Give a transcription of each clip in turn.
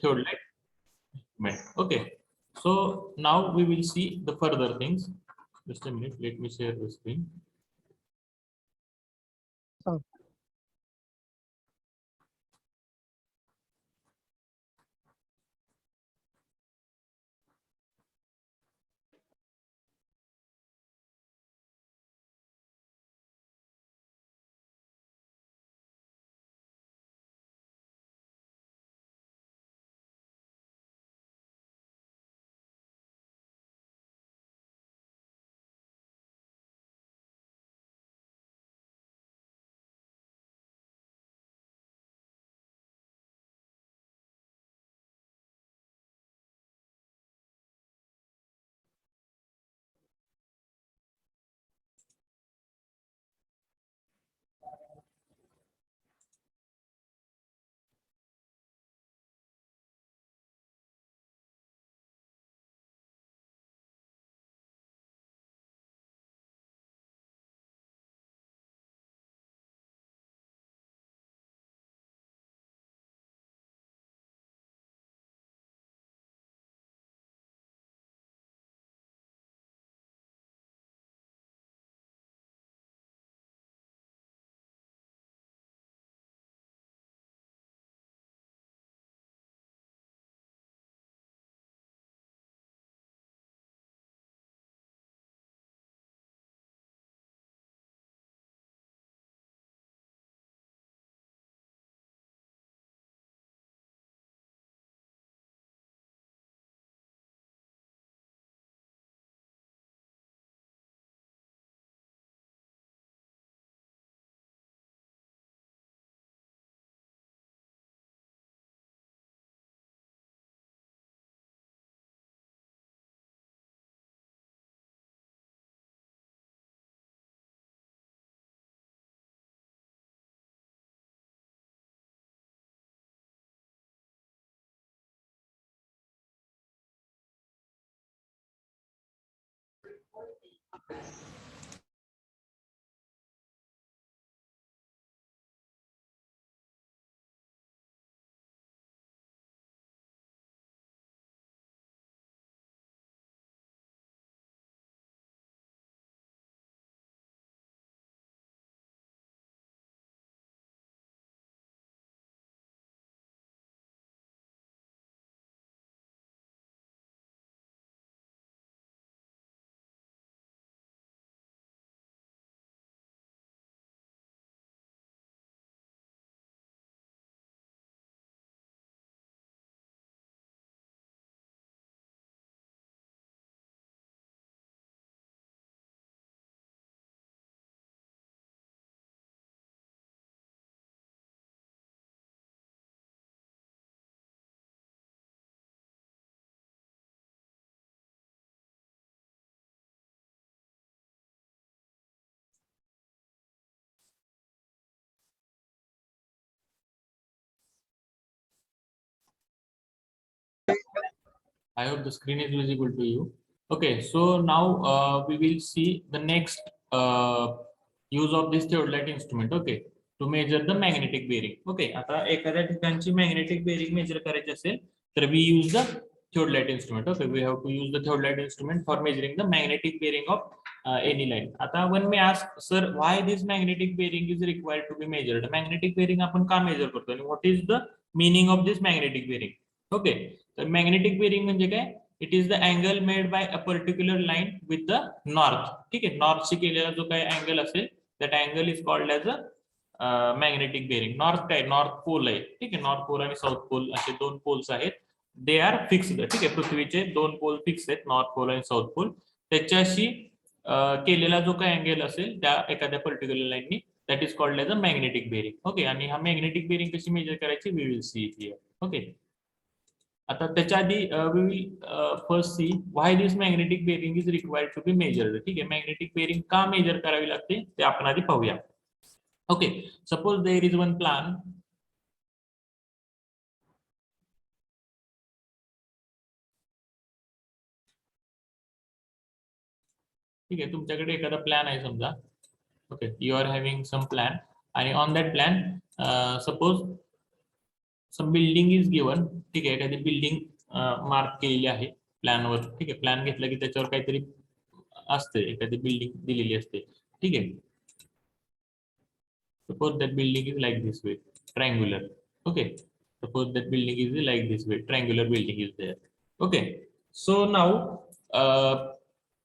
theodolite instrument. Okay, so now we will see the further things. Just a minute, let me share the screen. Oh. I hope the screen is visible to you. Okay, so now we will see the next use of this theodolite instrument. Okay, to measure the magnetic bearing. Okay, आता एखाद्या ठिकाणची magnetic bearing measure करायची असेल तर we use the theodolite instrument. Okay, we have to use the theodolite instrument for measuring the magnetic bearing of any line. आता when may ask, sir, why this magnetic bearing is required to be measured? Magnetic bearing आपण का measure करतो आणि what is the meaning of this magnetic bearing? Okay, तर magnetic bearing म्हणजे काय? It is the angle made by a particular line with the north. ठीक आहे, north शी केलेला जो काही अँगल असेल that angle is called as a magnetic bearing. North काय, नॉर्थ पोल आहे. ठीक आहे, नॉर्थ पोल आणि साऊथ पोल असे दोन पोल्स आहेत. They are fixed. ठीक आहे, पृथ्वीचे दोन पोल फिक्स आहेत, नॉर्थ पोल आणि साऊथ पोल. त्याच्याशी केलेला जो काही अँगल असेल त्या एखाद्या पर्टिक्युलर लाईननी that is called as a magnetic bearing. Okay, आणि हा मॅग्नेटिक बेरिंग कशी मेजर करायची we will see it here. Okay, आता त्याच्या आधी we will first see why this magnetic bearing is required to be measured. ठीक आहे, मॅग्नेटिक बेरिंग का मेजर करावी लागते ते आपण आधी पाहूया. Okay, suppose there is one plan. ठीक आहे, तुमच्याकडे एखादा प्लॅन आहे समजा. Okay, you are having some plan आणि on that plan suppose some building is given. ठीक आहे, एखादी बिल्डिंग मार्क केलेली आहे प्लॅनवर. ठीक आहे, प्लॅन घेतला की त्याच्यावर काहीतरी असते, एखादी बिल्डिंग दिलेली असते. ठीक आहे, suppose that building is like this way, triangular. Okay, suppose that building is like this way, triangular building is there. Okay, so now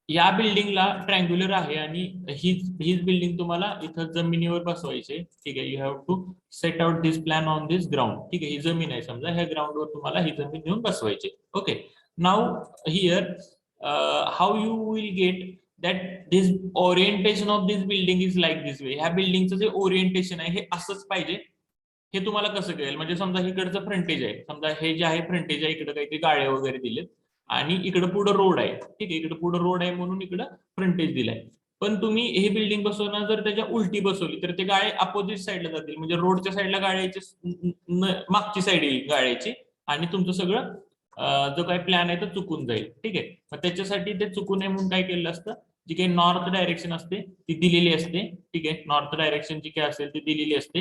या बिल्डिंगला ट्रायंग्युलर आहे आणि हीच बिल्डिंग तुम्हाला इथं जमिनीवर बसवायची. ठीक आहे, you have to set out this plan on this ground. ठीक आहे, ही जमीन आहे समजा, ह्या ग्राउंडवर तुम्हाला ही जमीन घेऊन बसवायची. Okay, now here how you will get that this orientation of this building is like this way. ह्या बिल्डिंगचं जे ओरिएंटेशन आहे हे असंच पाहिजे, हे तुम्हाला कसं कळेल? म्हणजे समजा इकडचं फ्रंटेज आहे, समजा हे जे आहे फ्रंटेज आहे, इकडे काहीतरी गाळे वगैरे दिलेत आणि इकडे पुढे रोड आहे. ठीक आहे, इकडे पुढे रोड आहे म्हणून इकडे फ्रंटेज दिलाय. पण तुम्ही हे बिल्डिंग बसवणार जर त्याच्या उलटी बसवली तर ते गाळे अपोजिट साईडला जातील, म्हणजे रोडच्या साईडला गाळ्याची मागची साईड येईल गाळ्याची आणि तुमचं सगळं जो काही प्लॅन आहे तो चुकून जाईल. ठीक आहे, मग त्याच्यासाठी ते चुकू नये म्हणून काय केलं असतं, जी काही नॉर्थ डायरेक्शन असते ती दिलेली असते. ठीक आहे, नॉर्थ डायरेक्शन जी काही असेल ती दिलेली असते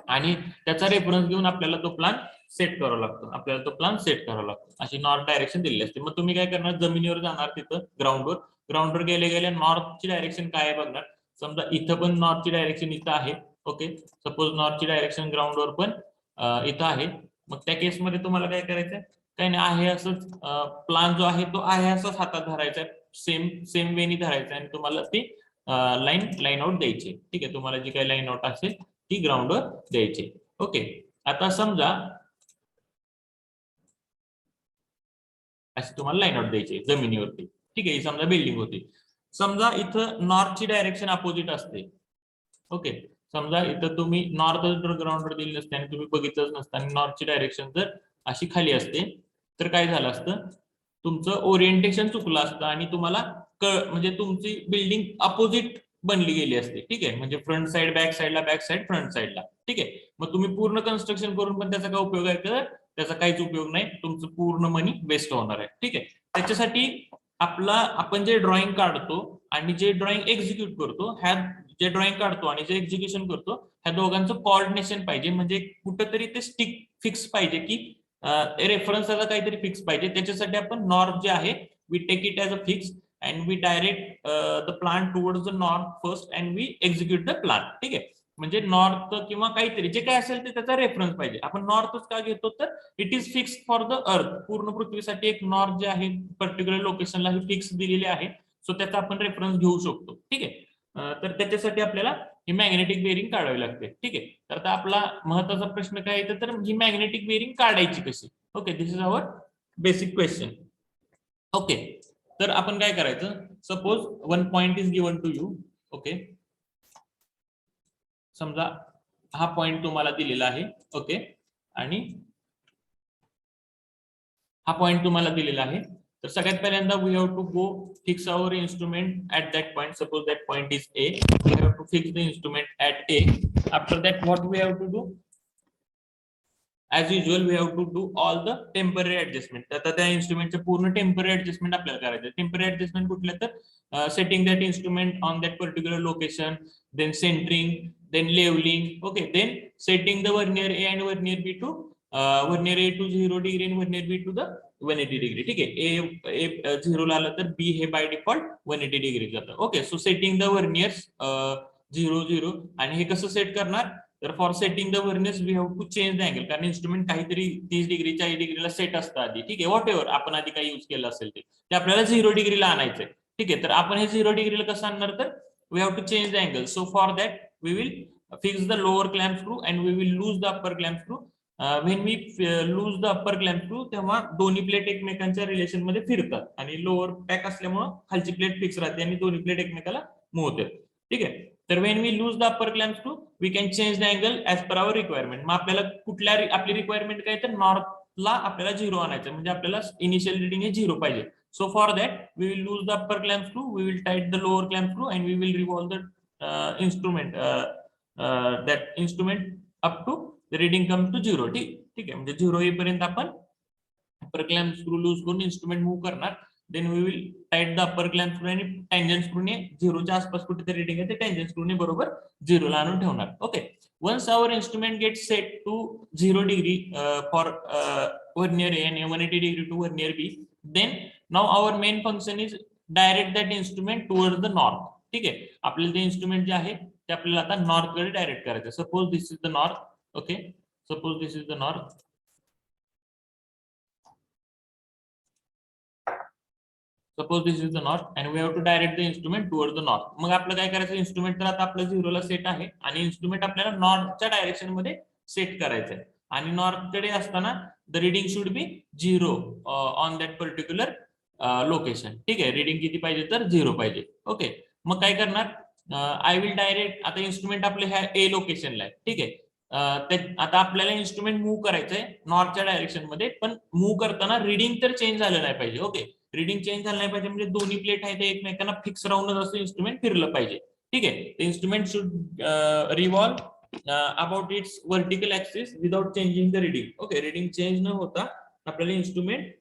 आणि त्याचा रेफरन्स घेऊन आपल्याला तो प्लॅन सेट करावा लागतो. अशी नॉर्थ डायरेक्शन दिलेली असते. मग तुम्ही काय करणार, जमिनीवर जाणार, तिथं ग्राउंडवर गेले नॉर्थची डायरेक्शन काय आहे बघणार. समजा इथं पण नॉर्थची डायरेक्शन इथं आहे. ओके, सपोज नॉर्थची डायरेक्शन ग्राउंडवर पण इथं आहे. मग त्या केसमध्ये तुम्हाला काय करायचंय, काही नाही, आहे असंच प्लॅन जो आहे तो आहे असंच हातात धरायचा, सेम वेनी धरायचा आणि तुम्हाला ती लाईन आउट द्यायची. ठीक आहे, तुम्हाला जी काही लाईन आउट असेल ती ग्राउंडवर द्यायची. ओके, आता समजा अशी तुम्हाला लाईन आउट द्यायची जमिनीवरती. ठीक आहे, ही समजा बिल्डिंग होती. समजा इथं नॉर्थची डायरेक्शन अपोजिट असते. ओके, समजा इथं तुम्ही नॉर्थ ग्राउंडवर दिली नसते आणि तुम्ही बघितलंच नसतं आणि नॉर्थची डायरेक्शन जर अशी खाली असते तर काय झालं असतं, तुमचं ओरिएंटेशन चुकलं असतं आणि तुम्हाला म्हणजे तुमची बिल्डिंग अपोजिट बनली गेली असते. ठीक आहे, म्हणजे फ्रंट साइड बॅक साइडला, बॅक साइड फ्रंट साइडला. ठीक आहे, मग तुम्ही पूर्ण कन्स्ट्रक्शन करून पण त्याचा काय उपयोग आहे तर त्याचा काहीच उपयोग नाही, तुमचं पूर्ण मनी वेस्ट होणार आहे. ठीक आहे, त्याच्यासाठी आपण जे ड्रॉइंग काढतो आणि जे ड्रॉइंग एक्झिक्यूट करतो, ह्या जे ड्रॉइंग काढतो आणि जे एक्झिक्युशन करतो ह्या दोघांचं कोऑर्डिनेशन पाहिजे, म्हणजे कुठेतरी ते स्टिक फिक्स पाहिजे की रेफरन्स त्याचा काहीतरी फिक्स पाहिजे. त्याच्यासाठी आपण नॉर्थ जे आहे we take it as a fix and we direct the plan towards the north first and we execute the plan. ठीक आहे, म्हणजे नॉर्थ किंवा काहीतरी जे काय असेल ते त्याचा रेफरन्स पाहिजे. आपण नॉर्थच का घेतो तर it is fix for the earth. पूर्ण पृथ्वीसाठी एक नॉर्थ जे आहे पर्टिक्युलर लोकेशनला हे फिक्स दिलेले आहे, सो त्याचा आपण रेफरन्स घेऊ शकतो. ठीक आहे, तर त्याच्यासाठी आपल्याला ही मॅग्नेटिक बेरिंग काढावी लागते. ठीक आहे, तर आता आपला महत्वाचा प्रश्न काय येतो तर ही मॅग्नेटिक बेरिंग काढायची कशी. Okay, this is our basic question. Okay, तर आपण काय करायचं, suppose one point is given to you. Okay, समजा हा पॉइंट तुम्हाला दिलेला आहे. ओके, आणि हा पॉइंट तुम्हाला दिलेला आहे. तर सगळ्यात पहिल्यांदा we have to go fix our instrument at that point. Suppose that point is A, we have to fix the instrument at A. After that what we have to do, as usual we have to do all the temporary adjustment. आता त्या इन्स्ट्रुमेंटचे पूर्ण temporary adjustment आपल्याला करायचं. Temporary adjustment कुठले तर setting that instrument on that particular location, then centering, then leveling. Okay, then setting the vernier A and vernier B to vernier A to 0 degree आणि vernier B to the 180 degree. ठीक आहे, A 0 आलं तर B हे by default 180 degree जातं. Okay, so setting the verniers 0 0. आणि हे कसं सेट करणार तर for setting the verniers we have to change the angle, कारण इन्स्ट्रुमेंट काहीतरी 30 डिग्री 40 डिग्रीला सेट असतं आधी. ठीक आहे, व्हॉट एव्हर आपण आधी काही यूज केलं असेल ते आपल्याला 0 डिग्रीला आणायचंय. ठीक आहे, तर आपण हे 0 डिग्रीला कसं आणणार तर we have to change the angle. So for that we will fix the lower clamp screw and we will loose the upper clamp screw. When we loose the upper clamp screw तेव्हा दोन्ही plate एकमेकांच्या relation मध्ये फिरतात आणि lower pack असल्यामुळे खालची plate fix राहते आणि दोन्ही प्लेट एकमेकाला मूव्ह होतात. ठीक आहे, तर when we loose the upper clamp screw we can change the angle as per our requirement. मग आपल्याला कुठल्या आपली रिक्वायरमेंट काय तर नॉर्थला आपल्याला 0 आणायचं, म्हणजे आपल्याला इनिशियल रिडिंग हे 0 पाहिजे. So for that we will loose the upper clamp screw, we will tight the lower clamp screw and we will revolve the instrument that instrument up to the reading come to 0. ठीक आहे, म्हणजे 0 येईपर्यंत आपण upper clamp screw loose करून instrument move करणार. then we will tight the upper clamp screw आणि tangent screw ने 0 च्या आसपास कुठेतरी रीडिंग आहे ते tangent screw ने बरोबर 0 ला आणून ठेवणार. Okay, once our instrument gets set to 0 degree for vernier A and 180 degree to vernier B, then now our main function is direct that instrument towards the north. ठीक आहे, आपल्याला ते इन्स्ट्रुमेंट जे आहे ते आपल्याला आता नॉर्थ कडे डायरेक्ट करायचं. Suppose this is the north. Okay, suppose this is the north. Suppose this is the north and we have to direct the instrument toward the north. मग आपलं काय करायचं, इन्स्ट्रुमेंट तर आता आपलं 0 ला सेट आहे आणि इन्स्ट्रुमेंट आपल्याला नॉर्थच्या डायरेक्शन मध्ये सेट करायचं आहे आणि नॉर्थ कडे असताना the reading should be 0 on that particular location. ठीक आहे, रीडिंग किती पाहिजे तर 0 पाहिजे. ओके, मग काय करणार, आय विल डायरेक्ट, आता इन्स्ट्रुमेंट आपले ह्या ए लोकेशनला आहे. ठीक आहे, आता आपल्याला इन्स्ट्रुमेंट मूव्ह करायचंय नॉर्थच्या डायरेक्शन मध्ये, पण मूव्ह करताना रीडिंग तर चेंज झालं नाही पाहिजे. ओके, रीडिंग चेंज झालं नाही पाहिजे म्हणजे दोन्ही प्लेट आहे ते एकमेकांना फिक्स राहूनच असं इन्स्ट्रुमेंट फिरलं पाहिजे. ठीक आहे, instrument should revolve about its vertical axis without changing the reading. Okay, reading change न होता आपल्याला इन्स्ट्रुमेंट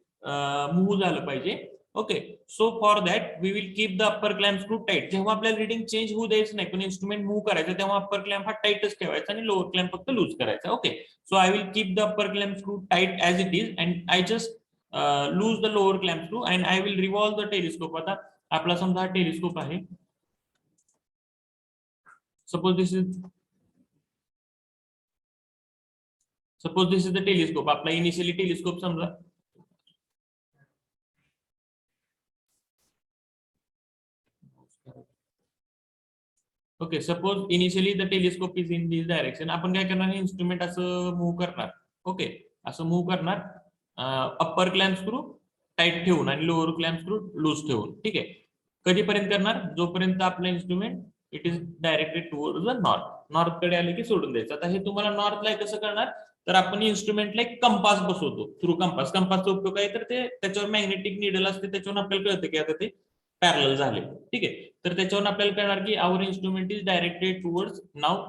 मूव्ह झालं पाहिजे. Okay, so for that we will keep the upper clamp screw tight. जेव्हा आपल्याला रीडिंग चेंज होऊ द्यायचं नाही पण इन्स्ट्रुमेंट मूव्ह करायचं तेव्हा अप्पर क्लॅम्प हा टाईटच ठेवायचा आणि लोअर क्लॅम्प फक्त लूज करायचा. Okay, so I will keep the upper clamp screw tight as it is and I just lose the lower clamp screw and I will revolve the telescope. आता आपला समजा हा telescope आहे. Suppose this is the telescope. आपला initially telescope समजा okay, suppose initially the telescope is in this direction. आपण काय करणार, इन्स्ट्रुमेंट असं मूव्ह करणार. ओके, असं मूव्ह करणार अप्पर क्लॅम्प स्क्रू टाईट ठेवून आणि लोअर क्लॅम्प स्क्रू लूज ठेवून. ठीक आहे, कधीपर्यंत करणार, जोपर्यंत आपलं instrument it is directed towards the north. North कडे आले की सोडून द्यायचं. आता हे तुम्हाला नॉर्थला कसं करणार, तर आपण इन्स्ट्रुमेंटला एक कंपास बसवतो थ्रू कंपास. कंपासचा उपयोग आहे तर ते त्याच्यावर मॅग्नेटिक निडल असते, त्याच्यावर आपल्याला कळतं की आता ते पॅरलल झाले. ठीक आहे, तर त्याच्यावर आपल्याला कळणार की our instrument is directed towards now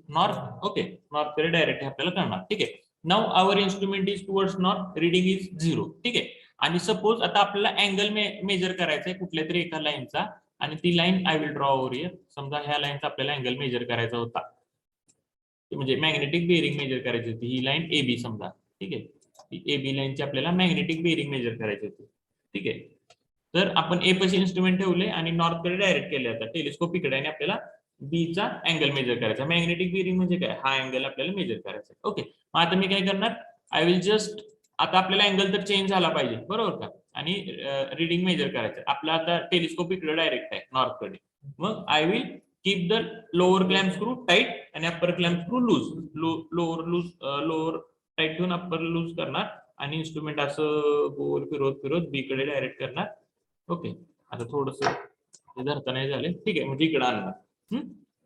north. Okay, north कडे डायरेक्ट आपल्याला कळणार. ठीक आहे, now our instrument is towards north, reading is 0. ठीक आहे, आणि सपोज आता आपल्याला अँगल मेजर करायचा आहे कुठल्या तरी एका लाईनचा आणि ती line I will draw over here. समजा ह्या लाईनचा आपल्याला अँगल मेजर करायचा होता, म्हणजे मॅग्नेटिक बेरिंग मेजर करायची होती. ही लाईन ए बी समजा. ठीक आहे, ए बी लाईनची आपल्याला मॅग्नेटिक बेरिंग मेजर करायची होती. ठीक आहे, तर आपण ए पाशी इन्स्ट्रुमेंट ठेवले आणि नॉर्थ कडे डायरेक्ट केले. आता टेलिस्कोप इकडे आणि आपल्याला बी चा अँगल मेजर करायचा. मॅग्नेटिक बेरिंग म्हणजे काय, हा अँगल आपल्याला मेजर करायचा. ओके, मग आता मी काय करणार, आय विल जस्ट, आता आपल्याला अँगल तर चेंज झाला पाहिजे बरोबर का, आणि रीडिंग मेजर करायचं. आपला आता टेलिस्कोप इकडे डायरेक्ट आहे नॉर्थ कडे. मग I will keep the lower clamp screw tight आणि upper clamp screw loose. Lower tight ठेवून अप्पर लूज करणार आणि इन्स्ट्रुमेंट असं गोल फिरवत बी कडे डायरेक्ट करणार. ओके, आता थोडस धरता नाही झाले. ठीक आहे, म्हणजे इकडे आणणार.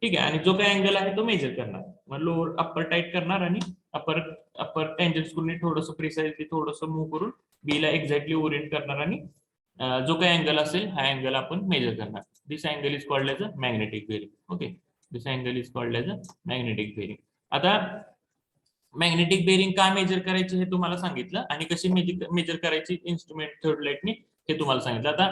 ठीक आहे, आणि जो काही अँगल आहे तो मेजर करणार. मग लोअर अप्पर टाईट करणार आणि अप्पर टेंजन स्क्रूने थोडंसं प्रिसाइजली थोडंसं मूव्ह करून बी ला एक्झॅक्टली ओरिएंट करणार आणि जो काही अँगल असेल हा अँगल आपण मेजर करणार. This angle is called as a magnetic bearing. Okay, this angle is called as a magnetic bearing. आता मॅग्नेटिक बेरिंग का मेजर करायची हे तुम्हाला सांगितलं आणि कशी मेजर करायची इन्स्ट्रुमेंट थर्ड लाईटने हे तुम्हाला सांगितलं. आता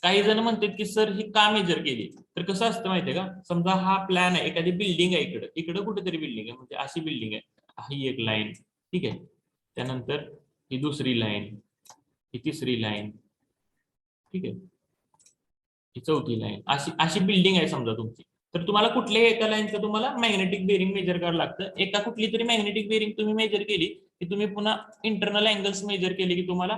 काही जण म्हणतात की सर ही का मेजर केली, तर कसं असतं माहितीये का, समजा हा प्लॅन आहे, एखादी बिल्डिंग आहे, इकडे कुठेतरी बिल्डिंग आहे, म्हणजे अशी बिल्डिंग आहे, ही एक लाईन. ठीक आहे, त्यानंतर ही दुसरी लाईन, ही तिसरी लाईन. ठीक आहे, ही चौथी लाईन. अशी बिल्डिंग आहे समजा तुमची. तर तुम्हाला कुठल्याही एका लाईनचं तुम्हाला मॅग्नेटिक बेरिंग मेजर करावं लागतं. एका कुठली तरी मॅग्नेटिक बेरिंग तुम्ही मेजर केली की तुम्ही पुन्हा इंटरनल अँगल्स मेजर केले की तुम्हाला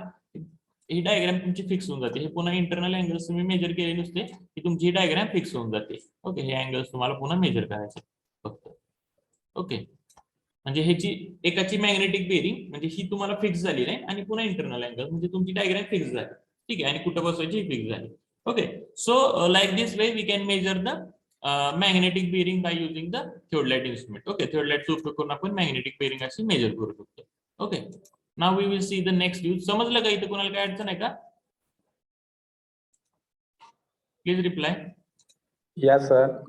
ही डायग्राम तुमची फिक्स होऊन जाते. हे पुन्हा इंटरनल अँगल्स तुम्ही मेजर केले नुसते की तुमची ही डायग्राम फिक्स होऊन जाते. ओके, हे अँगल्स तुम्हाला पुन्हा मेजर करायचे फक्त. ओके, म्हणजे ह्याची एकाची मॅग्नेटिक बेरिंग म्हणजे ही तुम्हाला फिक्स झाली नाही आणि पुन्हा इंटरनल अँगल म्हणजे तुमची डायग्राम फिक्स झाली. ठीक आहे, आणि कुठं बसवायची ही फिक्स झाली. Okay, so like this way we can measure the magnetic bearing by using the theodolite instrument. Okay, थिओडलाइटचा उपयोग करून आपण मॅग्नेटिक बेरिंग अशी मेजर करू शकतो. Okay, now we will see the next use. समजलं का इथे कोणाला काय अडचण आहे का? Please reply. Yes, sir.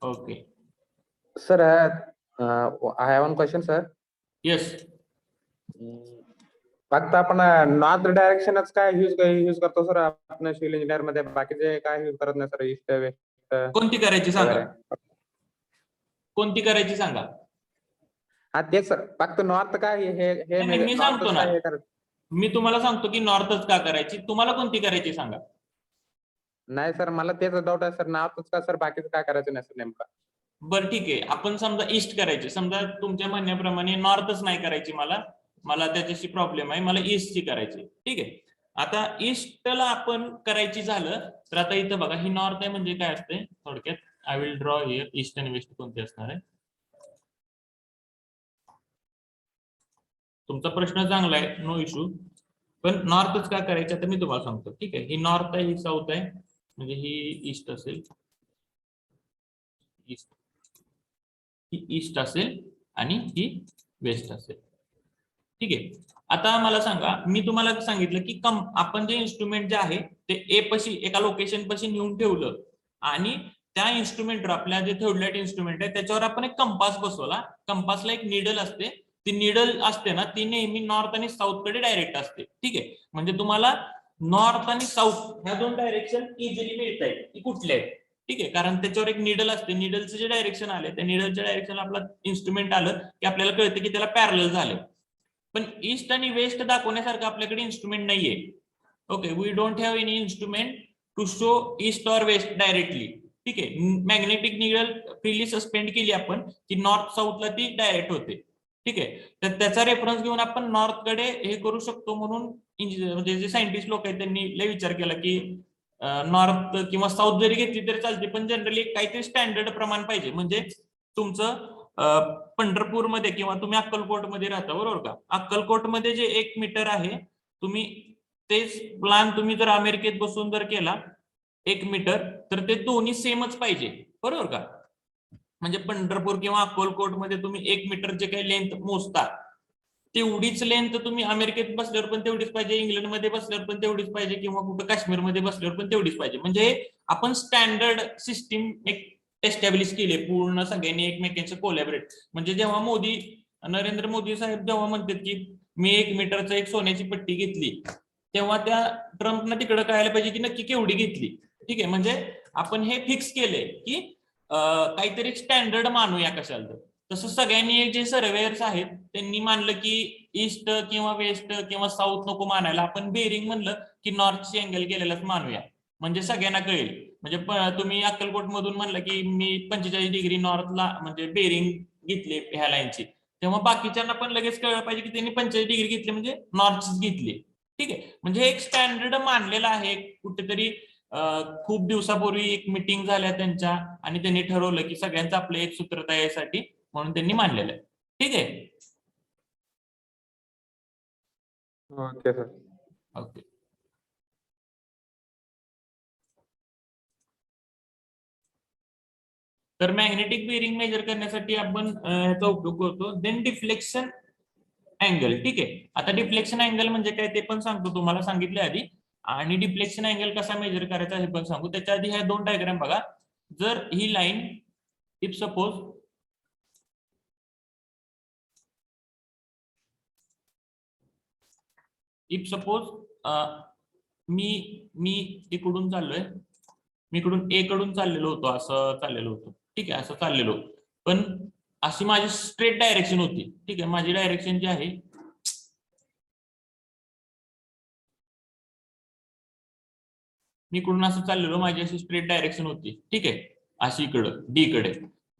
Okay. Sir, I have one question, sir. Yes. फक्त आपण नॉर्थ डायरेक्शनच काय यूज करतो सर आपण सिव्हिल इंजिनियर मध्ये, बाकीचे काय यूज करत नाही सर, ईस्ट वेस्ट कोणती करायची सांगा, वगैरे. कोणती करायची सांगा. हा तेच सर, फक्त नॉर्थ काय हे मी सांगतो नॉर्थच ना, काय हे करत मी तुम्हाला सांगतो की नॉर्थच का करायची, तुम्हाला कोणती करायची सांगा. नाही सर, मला तेच डाऊट आहे सर, नॉर्थच का सर, बाकीचं काय करायचं नाही सर नेमकं. बरं ठीक आहे, आपण समजा ईस्ट करायची, समजा तुमच्या म्हणण्याप्रमाणे नॉर्थच नाही करायची, मला त्याच्याशी प्रॉब्लेम आहे, मला ईस्टची करायची. ठीक आहे, आता ईस्टला आपण करायची झालं तर आता इथं बघा, ही नॉर्थ आहे म्हणजे काय असते थोडक्यात. I will draw here east आणि वेस्ट कोणते असणार आहे. तुमचा प्रश्न चांगला आहे, नो इश्यू, पण नॉर्थच का करायची आता मी तुम्हाला सांगतो. ठीक आहे, ही नॉर्थ आहे, ही साऊथ आहे, म्हणजे ही ईस्ट असेल, ईस्ट, ही ईस्ट असेल आणि ही वेस्ट असेल. ठीक आहे, आता मला सांगा, मी तुम्हाला सांगितलं की आपण जे इन्स्ट्रुमेंट जे आहे ते ए पशी एका लोकेशन पशी नेऊन ठेवलं आणि त्या इन्स्ट्रुमेंटवर आपल्या जे थर्ड इन्स्ट्रुमेंट आहे त्याच्यावर आपण एक कंपास बसवला. कंपासला एक निडल असते, ती निडल असते ना, ती नेहमी नॉर्थ आणि साऊथ कडे डायरेक्ट असते. ठीक आहे, म्हणजे तुम्हाला नॉर्थ आणि साऊथ ह्या दोन डायरेक्शन इझिली मिळत आहेत की कुठले आहेत. ठीक आहे, कारण त्याच्यावर एक निडल असते, निडलचं जे डायरेक्शन आले त्या निडलच्या डायरेक्शन आपला इन्स्ट्रुमेंट आलं की आपल्याला कळतं की त्याला पॅरलल झाले. पण ईस्ट आणि वेस्ट दाखवण्यासारखं आपल्याकडे इन्स्ट्रुमेंट नाहीये. Okay, we don't have any instrument to show east or west directly. ठीक आहे, मॅग्नेटिक निडल फ्रीली सस्पेंड केली आपण की नॉर्थ साऊथला ती डायरेक्ट होते. ठीक आहे, तर त्याचा रेफरन्स घेऊन आपण नॉर्थ कडे हे करू शकतो, म्हणून म्हणजे जे सायंटिस्ट लोक आहेत त्यांनी लय विचार केला की नॉर्थ किंवा साऊथ जरी घेतली तरी चालते, पण जनरली काहीतरी स्टँडर्ड प्रमाण पाहिजे. म्हणजे तुमचं पंढरपूरमध्ये किंवा तुम्ही अक्कलकोटमध्ये राहता बरोबर का, अक्कलकोटमध्ये जे 1 मीटर आहे, तुम्ही तेच प्लान तुम्ही जर अमेरिकेत बसून जर केला 1 मीटर, तर ते दोन्ही सेमच पाहिजे बरोबर का. म्हणजे पंढरपूर किंवा अक्कलकोटमध्ये तुम्ही 1 मीटर जे काही लेंथ मोजता तेवढीच लेंथ तुम्ही अमेरिकेत बसल्यावर पण तेवढीच पाहिजे, इंग्लंडमध्ये बसल्यावर पण तेवढीच पाहिजे, किंवा कुठं काश्मीरमध्ये बसल्यावर पण तेवढीच पाहिजे. म्हणजे आपण स्टँडर्ड सिस्टीम एक एस्टॅब्लिश केली पूर्ण सगळ्यांनी एकमेकांचे कोलॅबरेट. म्हणजे जेव्हा नरेंद्र मोदी साहेब जेव्हा म्हणतात की मी 1 मीटरचं एक सोन्याची पट्टी घेतली, तेव्हा त्या ट्रम्पना तिकडं कळायला पाहिजे की नक्की केवढी घेतली. ठीक आहे, म्हणजे आपण हे फिक्स केलंय की काहीतरी स्टँडर्ड मानूया कशाला तर. तसं सगळ्यांनी जे सर्वेयर्स आहेत त्यांनी मानलं की ईस्ट किंवा वेस्ट किंवा साऊथ नको मानायला, आपण बेरिंग म्हणलं की नॉर्थची अँगल गेलेलाच मानूया, म्हणजे सगळ्यांना कळेल. म्हणजे तुम्ही अक्कलकोट मधून म्हणलं की मी 45 डिग्री नॉर्थला म्हणजे बेरिंग घेतले ह्या लाईनची, तेव्हा बाकीच्यांना पण लगेच कळलं पाहिजे की त्यांनी 45 डिग्री घेतली म्हणजे नॉर्थच घेतली. ठीक आहे, म्हणजे एक स्टँडर्ड मानलेला आहे. कुठेतरी खूप दिवसापूर्वी एक मीटिंग झाल्या त्यांच्या आणि त्यांनी ठरवलं की सगळ्यांचं आपलं एक सूत्र तयारीसाठी म्हणून त्यांनी मानलेलं आहे. ठीक आहे, ओके सर. ओके. तर मॅग्नेटिक बेरिंग मेजर करण्यासाठी आपण ह्याचा उपयोग करतो. Then deflection angle. ठीक आहे, आता डिफ्लेक्शन अँगल म्हणजे काय ते पण सांगतो तुम्हाला, सांगितले आधी. आणि डिफ्लेक्शन अँगल कसा मेजर करायचा हे पण सांगू. त्याच्या आधी ह्या दोन डायग्राम बघा. जर ही लाईन इफ सपोज मी इकडून चाललोय, मी इकडून ए कडून चाललेलो होतो, असं चाललेलो होतो. ठीक आहे, असं चाललेलो, पण अशी माझी स्ट्रेट डायरेक्शन होती. ठीक आहे, माझी डायरेक्शन जी आहे मी इकडून असं चाललेलो, माझी अशी स्ट्रेट डायरेक्शन होती. ठीक आहे, अशी इकडं डी कडे.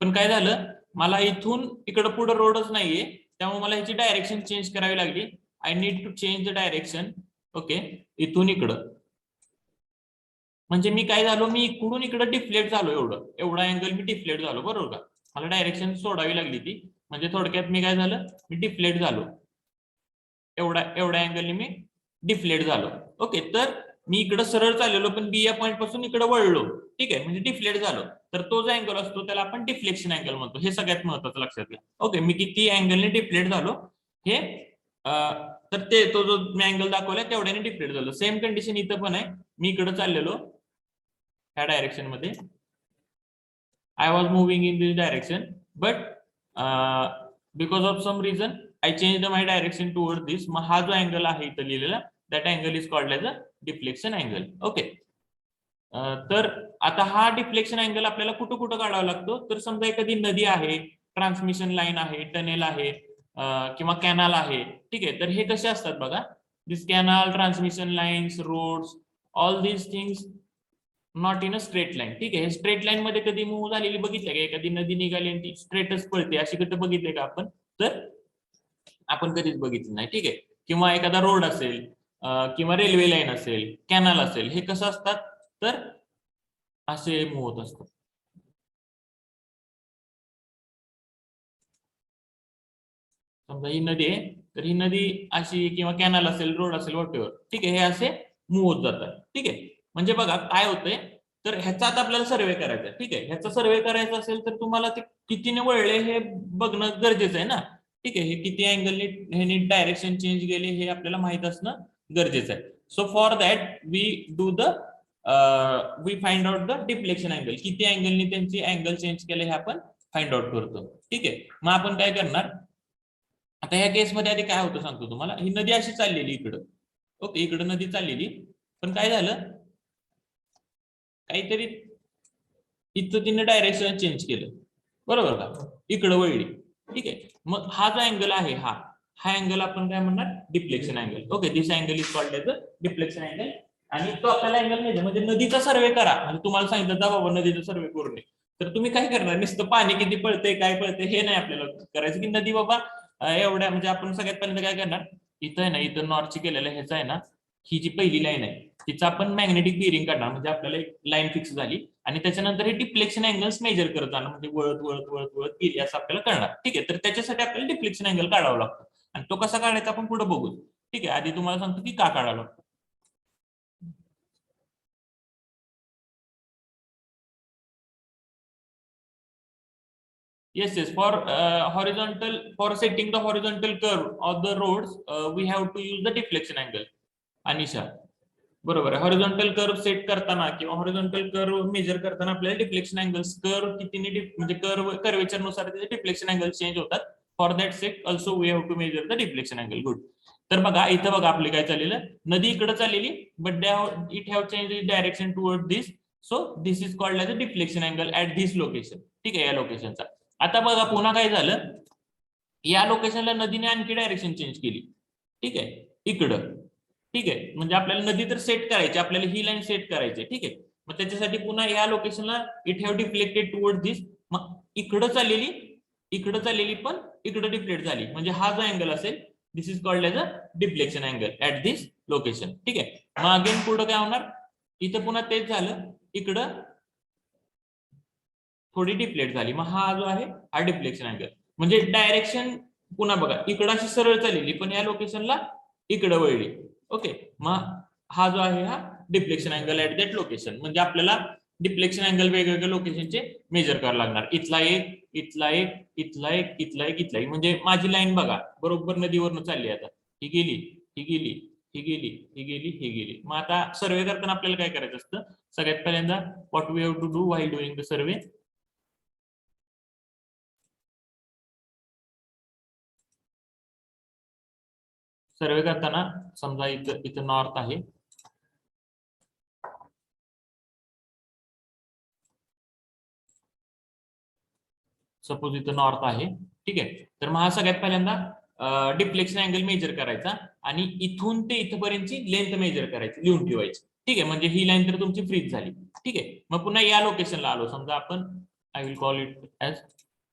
पण काय झालं, मला इथून इकडं पुढे रोडच नाहीये, त्यामुळे मला ह्याची डायरेक्शन चेंज करावी लागली. I need to change the direction. Okay, इथून इकडं. म्हणजे मी काय झालो, मी इकडून इकडं डिफ्लेक्ट झालो, एवढा अँगल मी डिफ्लेक्ट झालो बरोबर का. मला डायरेक्शन सोडावी लागली ती, म्हणजे थोडक्यात मी काय झालं, मी डिफ्लेक्ट झालो, एवढ्या अँगलने मी डिफ्लेक्ट झालो. ओके, तर मी इकडं सरळ चाललेलो पण बी या पॉईंट पासून इकडे वळलो. ठीक आहे, म्हणजे डिफ्लेक्ट झालो. तर तो जो अँगल असतो त्याला आपण डिफ्लेक्शन अँगल म्हणतो. हे सगळ्यात महत्त्वाचं लक्षात घ्या. ओके, मी किती अँगलने डिफ्लेक्ट झालो हे, तर ते तो जो मी अँगल दाखवलाय तेवढ्याने डिफ्लेक्ट झालो. सेम कंडिशन इथं पण आहे. मी इकडे चाललेलो ह्या डायरेक्शन मध्ये, I was moving in this direction, but because of some reason I change my direction toward this, मग हा जो अँगल आहे इथं लिहिलेला that angle is called as a deflection angle. Okay, तर आता हा डिफ्लेक्शन अँगल आपल्याला कुठं कुठं काढावा लागतो, तर समजा एखादी नदी आहे, ट्रान्समिशन लाईन आहे, टनेल आहे किंवा कॅनल आहे. ठीक आहे, तर हे कसे असतात बघा, this canal, transmission lines, roads, all these things not in a straight line. ठीक आहे, स्ट्रेट लाईन मध्ये कधी मूव्ह झालेली बघितलं का? एखादी नदी निघाली आणि ती स्ट्रेटच पळते अशी कधी बघितले का आपण? तर आपण कधीच बघितलं नाही. ठीक आहे, किंवा एखादा रोड असेल किंवा रेल्वे लाईन असेल, कॅनल असेल, हे कसं असतात तर असे मूव्ह होत असतात. समजा ही नदी आहे, तर ही नदी अशी किंवा कॅनल असेल, रोड असेल, व्हॉटएव्हर. ठीक आहे, हे असे मूव्ह होत जातात. ठीक आहे, म्हणजे बघा काय होतंय, तर ह्याचा आता आपल्याला सर्वे करायचा आहे. ठीक आहे, ह्याचा सर्वे करायचा असेल तर तुम्हाला ते कितीने वळले हे बघणं गरजेचं आहे ना. ठीक आहे, हे किती अँगलने ह्याने डायरेक्शन चेंज केले हे आपल्याला माहित असणं गरजेचं आहे. So for that we do the we find out the deflection angle, किती अँगलने त्यांची अँगल चेंज केले हे आपण फाइंड आउट करतो. ठीक आहे, मग आपण काय करणार, आता ह्या केसमध्ये आधी काय होतं सांगतो तुम्हाला. ही नदी अशी चाललेली इकडं, ओके, इकडं नदी चाललेली, पण काय झालं, काहीतरी इथं तिने डायरेक्शन चेंज केलं, बरोबर का, इकडं वळली. ठीक आहे, मग हा जो अँगल आहे हा अँगल आपण काय म्हणणार, deflection angle. Okay, this angle is called as deflection angle. आणि तो आपल्याला अँगल नाही, म्हणजे नदीचा सर्वे करा, म्हणजे तुम्हाला सांगितलं जा बाबा नदीचा सर्वे करून, तर तुम्ही काय करणार, नुसतं पाणी किती पळतंय काय पळतंय हे नाही आपल्याला करायचं, की नदी बाबा एवढ्या, म्हणजे आपण सगळ्यात पहिल्यांदा काय करणार, इथं आहे ना, इथं नॉर्थची केलेलं ह्याचा आहे ना, ही जी पहिली लाईन आहे तिचं आपण मॅग्नेटिक बिअरिंग काढणार, म्हणजे आपल्याला एक लाईन फिक्स झाली, आणि त्याच्यानंतर हे डिफ्लेक्शन अँगल्स मेजर करत जाणार, म्हणजे वळत वळत वळत वळत गेली असं आपल्याला कळणार. ठीक आहे, तर त्याच्यासाठी आपल्याला डिफ्लेक्शन अँगल काढावा लागतो, आणि तो कसा काढायचा आपण पुढे बघू. ठीक आहे, आधी तुम्हाला सांगतो की का काढावा लागतो. Yes, yes. For horizontal, for setting the horizontal curve of the roads, we have to use the deflection angle. Anisha, बरोबर आहे. हॉरिझॉन्टल कर्व सेट करताना किंवा हॉरिझॉन्टल कर्व मेजर करताना आपल्याला डिफ्लेक्शन अँगल्स, कर्व कितीने म्हणजे कर्वेचर नुसार त्याचे डिफ्लेक्शन अँगल चेंज होतात. For that set also we have to measure the deflection angle. Good. तर बघा इथं बघा आपले काय चाललेलं, नदी इकडे चाललेली, but it have change direction toward this, so this is called as a deflection angle at this location. ठीक आहे, या लोकेशनचा. आता बघा पुन्हा काय झालं, या लोकेशनला नदीने आणखी डायरेक्शन चेंज केली. ठीक आहे, इकडं. ठीक आहे, म्हणजे आपल्याला नदी तर सेट करायची, आपल्याला ही लाईन सेट करायची. ठीक आहे, मग त्याच्यासाठी पुन्हा या लोकेशनला it have deflected toward this, मग इकडं चाललेली पण इकडं डिफ्लेक्ट झाली, म्हणजे हा जो अँगल असेल this is called as a deflection angle at this location. ठीक आहे, मग अगेन पुढं काय होणार, इथं पुन्हा तेच झालं, इकडं थोडी डिफ्लेक्ट झाली, मग हा जो आहे हा डिफ्लेक्शन अँगल. म्हणजे डायरेक्शन पुन्हा बघा, इकडं अशी सरळ चाललेली, पण या लोकेशनला इकडं वळली. ओके, मग हा जो आहे हा deflection angle at that location. म्हणजे आपल्याला डिफ्लेक्शन अँगल वेगवेगळ्या लोकेशनचे मेजर करावं लागणार. इथला एक, इथला एक, इथला एक, इथला एक, इथला एक. म्हणजे माझी लाईन बघा बरोबर नदीवरनं चालली, आता ही गेली, ही गेली, ही गेली, ही गेली, ही गेली. मग आता सर्वे करताना आपल्याला काय करायचं असतं, सगळ्यात पहिल्यांदा what we have to do while doing the survey, survey करताना समजा इथं नॉर्थ आहे, सपोज इथं नॉर्थ आहे. ठीक आहे, तर मग हा सगळ्यात पहिल्यांदा डिफ्लेक्शन अँगल मेजर करायचा, आणि इथून ते इथपर्यंतची लेंथ मेजर करायची, लिहून ठेवायची. ठीक आहे, म्हणजे ही लाईन तर तुमची फ्रीज झाली. ठीक आहे, मग पुन्हा या लोकेशनला आलो, समजा आपण I will call it as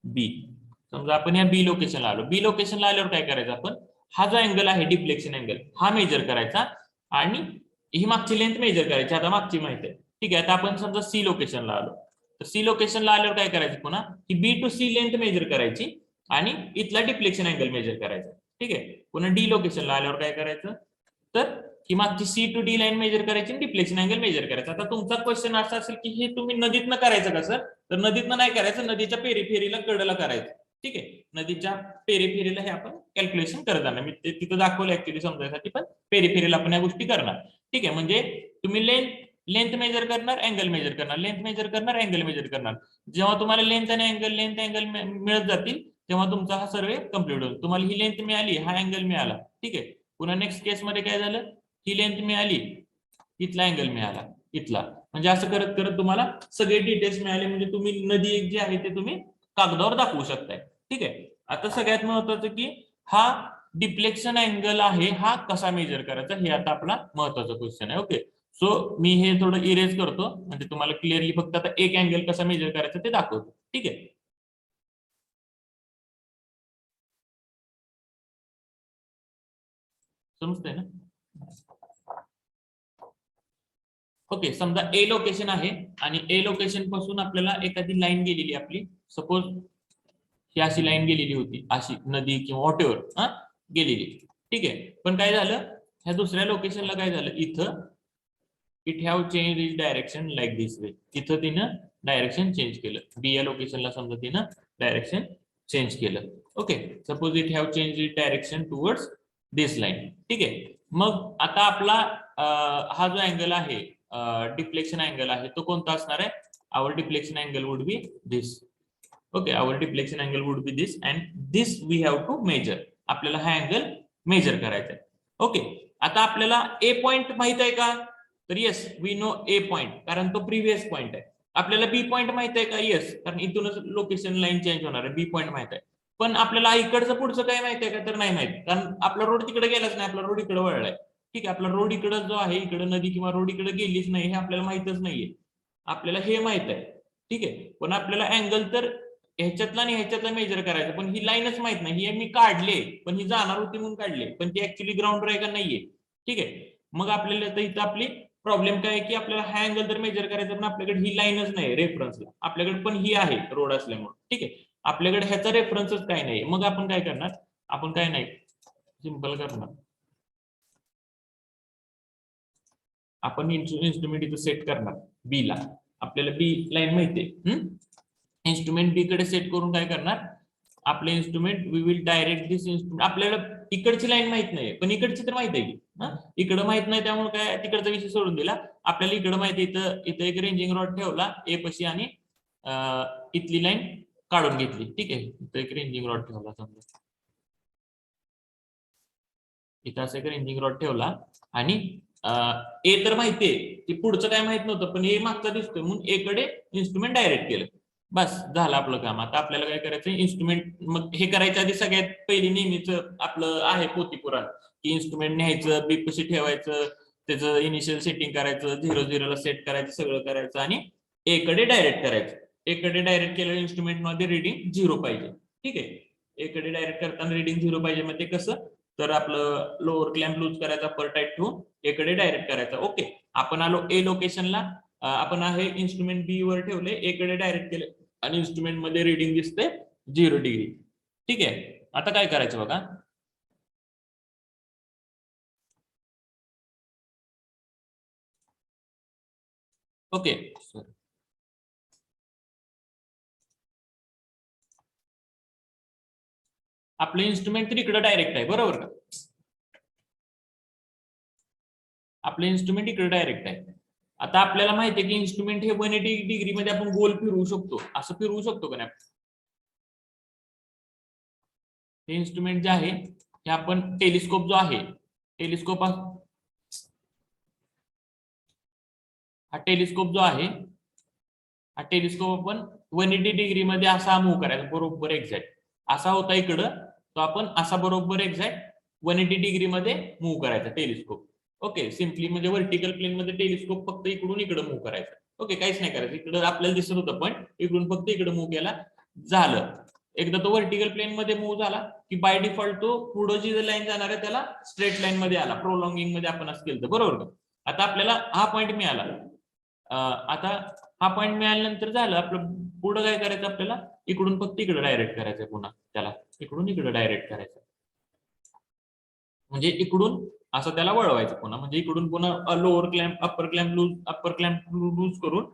B. समजा आपण या बी लोकेशनला आलो, बी लोकेशनला आल्यावर काय करायचं, आपण हा जो अँगल आहे डिफ्लेक्शन अँगल हा मेजर करायचा, आणि ही मागची लेंथ मेजर करायची. आता मागची माहिती आहे. ठीक आहे, आता आपण समजा सी लोकेशनला आलो, तर सी लोकेशनला आल्यावर काय करायचं, पुन्हा ही बी टू सी लेंथ मेजर करायची, आणि इथला डिफ्लेक्शन अँगल मेजर करायचा. ठीक आहे, पुन्हा डी लोकेशनला आल्यावर काय करायचं, तर ही मागची C to D line measure करायची आणि डिफ्लेक्शन अँगल मेजर करायचा. आता तुमचा क्वेश्चन असा असेल की हे तुम्ही नदीतनं करायचं का सर, तर नदीतनं नाही करायचं, नदीच्या पेरीफेरीला कडला करायचं. ठीक आहे, नदीच्या पेरीफेरीला हे आपण कॅल्क्युलेशन करत जाणार. मी ते तिथं दाखवलं ऍक्च्युली समजायसाठी, पण पेरीफेरीला आपण या गोष्टी करणार. ठीक आहे, म्हणजे तुम्ही लेंथ मेजर करणार, अँगल मेजर करणार, लेंथ मेजर करणार, अँगल मेजर करणार. जेव्हा तुम्हाला लेंथ अँगल मिळत जातील तेव्हा तुमचा हा सर्वे कम्प्लीट होतो. तुम्हाला ही लेंथ मिळाली, हा अँगल मिळाला, ठीक आहे. पुन्हा नेक्स्ट केस मध्ये काय झालं, ही लेंथ मिळाली, इथला अँगल मिळाला, इथला. म्हणजे असं करत करत तुम्हाला सगळे डिटेल्स मिळाले. म्हणजे तुम्ही नदी एक जी आहे ते तुम्ही कागदावर दाखवू शकताय, ठीक आहे. आता सगळ्यात महत्वाचं की हा डिफ्लेक्शन अँगल आहे, हा कसा मेजर करायचा, हे आता आपला महत्वाचा क्वेश्चन आहे. ओके, सो मी हे थोडं इरेज करतो, म्हणजे तुम्हाला क्लिअरली फक्त आता एक अँगल कसा मेजर करायचा ते दाखवतो, ठीक आहे. समजतंय ना? ओके, समजा ए लोकेशन आहे आणि ए लोकेशन पासून आपल्याला एखादी लाईन गेलेली आपली, सपोज ही अशी लाईन गेलेली होती, अशी नदी किंवा व्हॉटएव्हर हा गेलेली, ठीक आहे. पण काय झालं, ह्या दुसऱ्या लोकेशनला काय झालं, इथं it have change is direction like this वे. इथं तिनं डायरेक्शन चेंज केलं. बी या लोकेशनला समजा तिनं डायरेक्शन चेंज केलं. Okay, suppose it have change is direction towards this line, ठीक आहे. मग आता आपला हा जो अँगल आहे, डिफ्लेक्शन अँगल आहे, तो कोणता असणार आहे, our deflection angle would be this. Okay, our deflection angle would be this and this we have to measure. आपल्याला हा अँगल मेजर करायचा आहे. ओके, आता आपल्याला ए पॉइंट माहित आहे का, तर yes we know A point, कारण तो प्रिव्हियस पॉइंट आहे. आपल्याला बी पॉइंट माहित आहे का, येस, कारण इथूनच लोकेशन लाईन चेंज होणार आहे, बी पॉइंट माहित आहे. पण आपल्याला इकडचं पुढचं काय माहित आहे का, तर नाही माहित, कारण आपला रोड तिकडे गेलाच नाही, आपला रोड इकडे वळलाय, ठीक आहे. आपला रोड इकडे जो आहे, इकडे नदी किंवा रोड इकडे गेलीच नाही, हे आपल्याला माहितच नाहीये. आपल्याला हे माहित आहे, ठीक आहे. पण आपल्याला अँगल तर ह्याच्यातला आणि ह्याच्यातला मेजर करायचं, पण ही लाईनच माहित नाही. ही मी काढले, पण ही जाणार होती म्हणून काढले, पण ती ऍक्च्युली ग्राउंड आहे का नाहीये, ठीक आहे. मग आपल्याला इथं आपली प्रॉब्लेम काय आहे की आपल्याला हा अँगल तर मेजर करायचा, पण आपल्याकडे ही लाईनच नाही रेफरन्सला. आपल्याकडे पण ही आहे रोड असल्यामुळे, ठीक आहे. आपल्याकडे ह्याचा रेफरन्सच काय नाही. मग आपण काय करणार, आपण काय नाही, सिंपल करणार, आपण इन्स्ट्रुमेंट इथं सेट करणार बी ला. आपल्याला बी लाईन माहितीये, इन्स्ट्रुमेंट बी कडे सेट करून काय करणार, आपले instrument we will direct this instrument. आपल्याला इकडची लाईन माहित नाही, पण इकडची तर माहित आहे की, इकडं माहित नाही, त्यामुळे काय तिकडचा विषय सोडून दिला. आपल्याला इकडं माहिती, इथं इथं एक रेंजिंग रॉड ठेवला ए पशी आणि इथली लाईन काढून घेतली, ठीक आहे. इथं एक रेंजिंग रॉड ठेवला, समजा इथं असं एक रेंजिंग रॉड ठेवला आणि ए तर माहितीये, की पुढचं काय माहित नव्हतं, पण ए मागचा दिसतोय म्हणून ए कडे इन्स्ट्रुमेंट डायरेक्ट केलं, बस झालं आपलं काम. आता आपल्याला काय करायचं, इन्स्ट्रुमेंट, मग हे करायच्या आधी सगळ्यात पहिली नेहमीच आपलं आहे पोथी पुराण, की इन्स्ट्रुमेंट न्यायचं, बी पशी ठेवायचं, त्याचं इनिशियल सेटिंग करायचं, 0-0 ला सेट करायचं, सगळं करायचं आणि ए कडे डायरेक्ट करायचं. ए कडे डायरेक्ट केलं इन्स्ट्रुमेंट मध्ये रिडिंग 0 पाहिजे, ठीक आहे. ए कडे डायरेक्ट करताना रिडिंग 0 पाहिजे. मग ते कसं, तर आपलं लोअर क्लॅम्प लूज करायचा, अपर टाईट ठेवून ए कडे डायरेक्ट करायचा. ओके, आपण आलो ए लोकेशनला, आपण आहे इन्स्ट्रुमेंट बी वर ठेवले, ए कडे डायरेक्ट केले आणि इन्स्ट्रुमेंट मध्ये रिडिंग दिसते 0 डिग्री, ठीक आहे. आता काय करायचं बघा, ओके, आपलं इन्स्ट्रुमेंट तर इकडे डायरेक्ट आहे, बरोबर का, आपलं इन्स्ट्रुमेंट इकडे डायरेक्ट आहे. आता आपल्याला माहिती आहे की इन्स्ट्रुमेंट हे 180 डिग्री मध्ये आपण गोल फिरवू शकतो, असं फिरवू शकतो का नाही. हे इन्स्ट्रुमेंट जे आहे, हे आपण टेलिस्कोप जो आहे, टेलिस्कोप, हा टेलिस्कोप जो आहे, हा टेलिस्कोप आपण 180 डिग्री मध्ये असा मूव्ह करायचा, बरोबर एक्झॅक्ट असा होता इकडं, तो आपण असा बरोबर एक्झॅक्ट 180 डिग्री मध्ये मूव्ह करायचा टेलिस्कोप. ओके, सिम्पली म्हणजे व्हर्टिकल प्लेन मध्ये टेलिस्कोप फक्त इकडून इकडे मूव्ह करायचा. ओके, काहीच नाही करायचं, इकडं आपल्याला दिसत होतं पण इकडून फक्त इकडे मूव्ह केला, झालं. एकदा तो व्हर्टिकल प्लेन मध्ये मूव्ह झाला की बाय डिफॉल्ट तो पुढे जी लाईन जाणार आहे त्याला स्ट्रेट लाईन मध्ये आला, प्रोलॉंगिंग मध्ये आपण असं केलं, बरोबर का. आता आपल्याला हा पॉईंट मिळाला, आता हा पॉईंट मिळाल्यानंतर झालं आपलं, पुढे काय करायचं, आपल्याला इकडून फक्त इकडे डायरेक्ट करायचं, पुन्हा त्याला इकडून इकडे डायरेक्ट करायचं, म्हणजे इकडून असं त्याला वळवायचं पुन्हा, म्हणजे इकडून पुन्हा lower clamp upper clamp loose करून,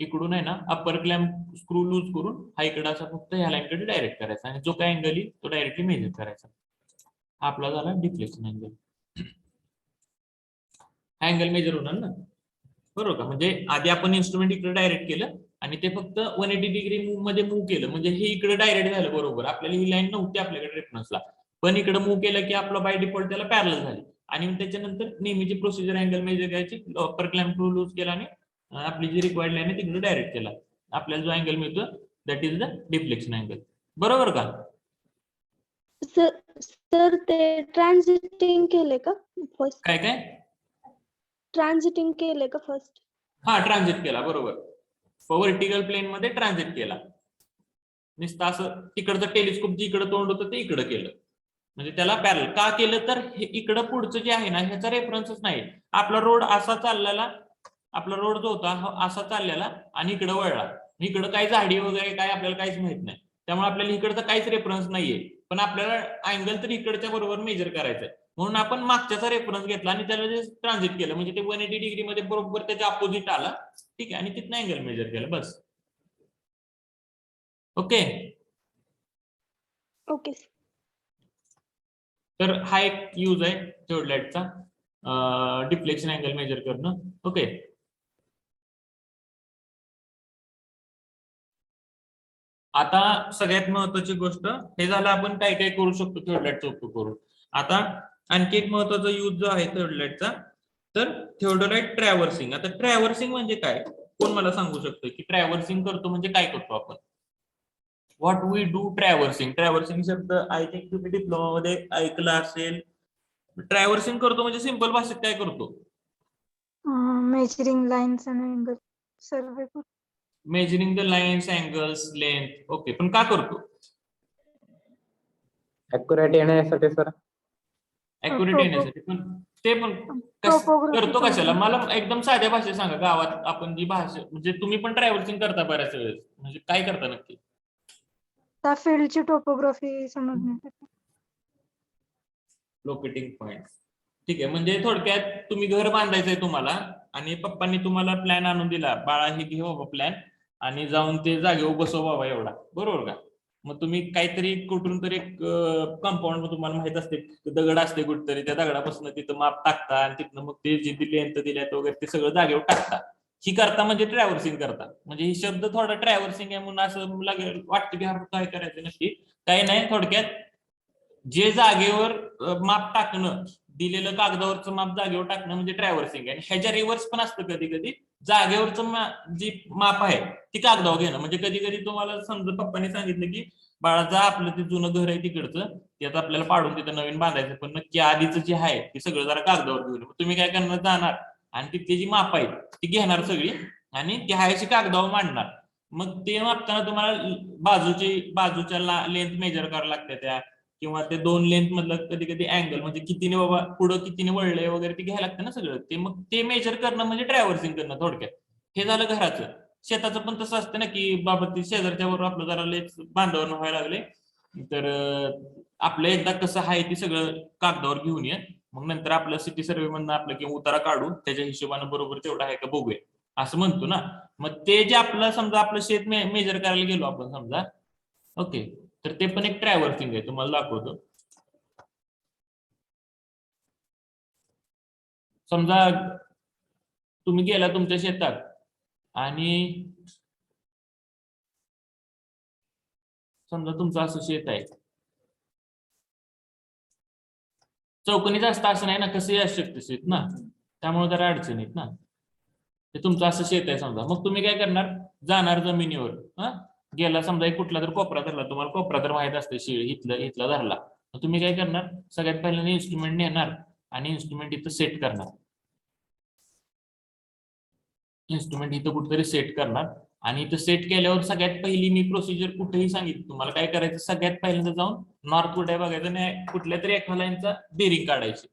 इकडून आहे ना अप्पर क्लॅम्प स्क्रू लूज करून हा इकडे असा फक्त ह्या लाईन कडे डायरेक्ट करायचा आणि जो काय अँगल येईल तो डायरेक्टली मेजर करायचा. आपला झाला डिफ्लेक्शन अँगल. हा अँगल मेजर होणार ना, बरोबर का. म्हणजे आधी आपण इन्स्ट्रुमेंट इकडे डायरेक्ट केलं आणि ते फक्त 180 डिग्री मध्ये मूव्ह केलं म्हणजे हे इकडे डायरेक्ट झालं बरोबर. आपल्याला ही लाईन नव्हती आपल्याकडे रेफरन्सला, पण इकडे मूव्ह केलं की आपलं बाय डिफॉल्ट त्याला पॅरलल झाली. आणि त्याच्यानंतर नेहमीची प्रोसिजर अँगल मेजर करायची, अप्पर क्लॅम्प टूल यूज केला आणि आपली जी रिक्वायर्ड लाईन आहे तिकडे डायरेक्ट केला. आपल्याला जो अँगल मिळतो that is the deflection angle. बरोबर का? सर ते ट्रान्झिटिंग केले का फर्स्ट? काय काय? ट्रान्झिटिंग केले का फर्स्ट? हा, ट्रान्झिट केला बरोबर. व्हर्टिकल प्लेन मध्ये ट्रान्झिट केला. नुसतं असं तिकडचं टेलिस्कोप जे इकडे तोंड होतं ते इकडे केलं म्हणजे त्याला पॅरल का केलं तर हे इकडं पुढचं जे आहे ना ह्याचा रेफरन्सच नाही. आपला रोड असा चाललेला, आपला रोड जो होता असा चाललेला आणि इकडे वळला. इकडं काही झाडी वगैरे काय आपल्याला काहीच माहित नाही, त्यामुळे आपल्याला इकडचा काहीच रेफरन्स नाहीये. पण आपल्याला अँगल तर इकडच्या बरोबर मेजर करायचंय म्हणून आपण मागच्याचा रेफरन्स घेतला आणि त्याला जे ट्रान्झिट केलं म्हणजे ते 180 डिग्री मध्ये बरोबर त्याच्या अपोजिट आला. ठीक आहे, आणि तिथनं अँगल मेजर केलं बस. Okay okay. तर हा एक यूज आहे थिओडलाइटचा, डिफ्लेक्शन अँगल मेजर करणं. ओके, आता सगळ्यात महत्वाची गोष्ट हे झालं आपण काय काय करू शकतो थिओडलाइटचा उपयोग करून. आता आणखी एक महत्वाचा यूज जो आहे थिओडलाइटचा, तर थिओडोलाइट ट्रॅव्हर्सिंग. आता ट्रॅव्हर्सिंग म्हणजे काय, कोण मला सांगू शकतो की ट्रॅव्हर्सिंग करतो म्हणजे काय करतो आपण? What we do traversing. Traversing शब्द आय थिंक तुम्ही डिप्लोमा मध्ये ऐकला असेल. ट्रॅव्हर्सिंग करतो म्हणजे सिंपल भाषेत काय करतो? मेजरिंग लाईन्स आणि angle survey. Measuring the lines, angles, length. Okay, पण का करतो? अॅक्युरेट येण्यासाठी सर. अॅक्युरेट येण्यासाठी. पण ते पण करतो कशाला? मला एकदम साध्या भाषेत सांगा. गावात आपण जी भाषा म्हणजे तुम्ही पण ट्रॅव्हल्सिंग करता बऱ्याच वेळेस, म्हणजे काय करता नक्की? त्या फील्डची टोपोग्राफी समजण्यासाठी. Locating point. ठीक आहे, म्हणजे थोडक्यात तुम्ही घर बांधायचंय तुम्हाला आणि पप्पांनी तुम्हाला प्लॅन आणून दिला, बाळा हे घे बाबा प्लॅन आणि जाऊन ते जागेवर बसव बाबा एवढा, बरोबर का? मग तुम्ही काहीतरी कुठून तरी एक कंपाऊंड तुम्हाला माहित असते, दगड असते कुठतरी, त्या दगडापासून तिथं माप टाकता आणि तिथनं मग ते जी लेंथ दिल्यात वगैरे ते सगळं जागेवर टाकता. ही करता म्हणजे ट्रॅव्हर्सिंग करता. म्हणजे ही शब्द थोडा ट्रॅव्हर्सिंग आहे म्हणून असं लागेल वाटतं की काय करायचं नक्की. काही नाही, थोडक्यात जे जागेवर माप टाकणं, दिलेलं कागदावरचं माप जागेवर टाकणं म्हणजे ट्रॅव्हर्सिंग आहे. ह्याच्या रिव्हर्स पण असतं कधी कधी, जागेवरचं जी माप आहे ती कागदावर घेणं. म्हणजे कधी कधी तुम्हाला समजा पप्पांनी सांगितलं की बाळाचा आपलं ते जुनं घर आहे तिकडचं, ते आता आपल्याला पाडून तिथं नवीन बांधायचं, पण नक्की आधीचं जे आहे ते सगळं जरा कागदावर घेऊन तुम्ही काय करणार, जाणार आणि तिथली जी माप आहे ती घेणार सगळी आणि ती हायची कागदावर मांडणार. मग ते मापताना तुम्हाला बाजूच्या लेंथ मेजर करावं लागते त्या, किंवा ते दोन लेंथ मधलं कधी कधी अँगल म्हणजे कितीने बाबा पुढं कितीने वळले वगैरे ते घ्यायला लागतं ना सगळं ते. मग ते मेजर करणं म्हणजे ट्रॅव्हर्सिंग करणं थोडक्यात. हे झालं घराचं. शेताचं पण तसं असतं ना की बाबा ती शेजारच्या बरोबर आपलं जरा लेच बांधावर व्हायला लागले तर आपलं एकदा कसं आहे ते सगळं कागदावर घेऊन ये, मग नंतर आपलं सिटी सर्व्हे मधनं आपलं किंवा उतारा काढू, त्याच्या हिशोबाने बरोबर तेवढं आहे का बघूया असं म्हणतो ना. मग ते जे आपलं समजा आपलं शेत मेजर करायला गेलो आपण समजा, ओके, तर ते पण एक ट्रॅव्हर्सिंग आहे. तुम्हाला दाखवतो. समजा तुम्ही गेला तुमच्या शेतात आणि समजा तुमचं असं शेत आहे, चौकनी जास्त असं नाही ना, कसंही असू शकते शेत ना, त्यामुळे जरा अडचणीत ना. ते तुमचं असं शेत आहे समजा, मग तुम्ही काय करणार, जाणार जमिनीवर, गेला समजा एक कुठला तर कोपरा धरला, तुम्हाला कोपरा तर माहित असते इथला धरला, मग तुम्ही काय करणार, सगळ्यात पहिल्यांदा इन्स्ट्रुमेंट नेणार आणि इन्स्ट्रुमेंट इथं सेट करणार. इन्स्ट्रुमेंट इथं कुठेतरी सेट करणार आणि इथं सेट केल्यावर सगळ्यात पहिली मी प्रोसिजर कुठेही सांगितली तुम्हाला काय करायचं, सगळ्यात पहिल्यांदा जाऊन नॉर्थ कुठे बघायचं आणि कुठल्या तरी एका लाईनचा बेरिंग काढायची.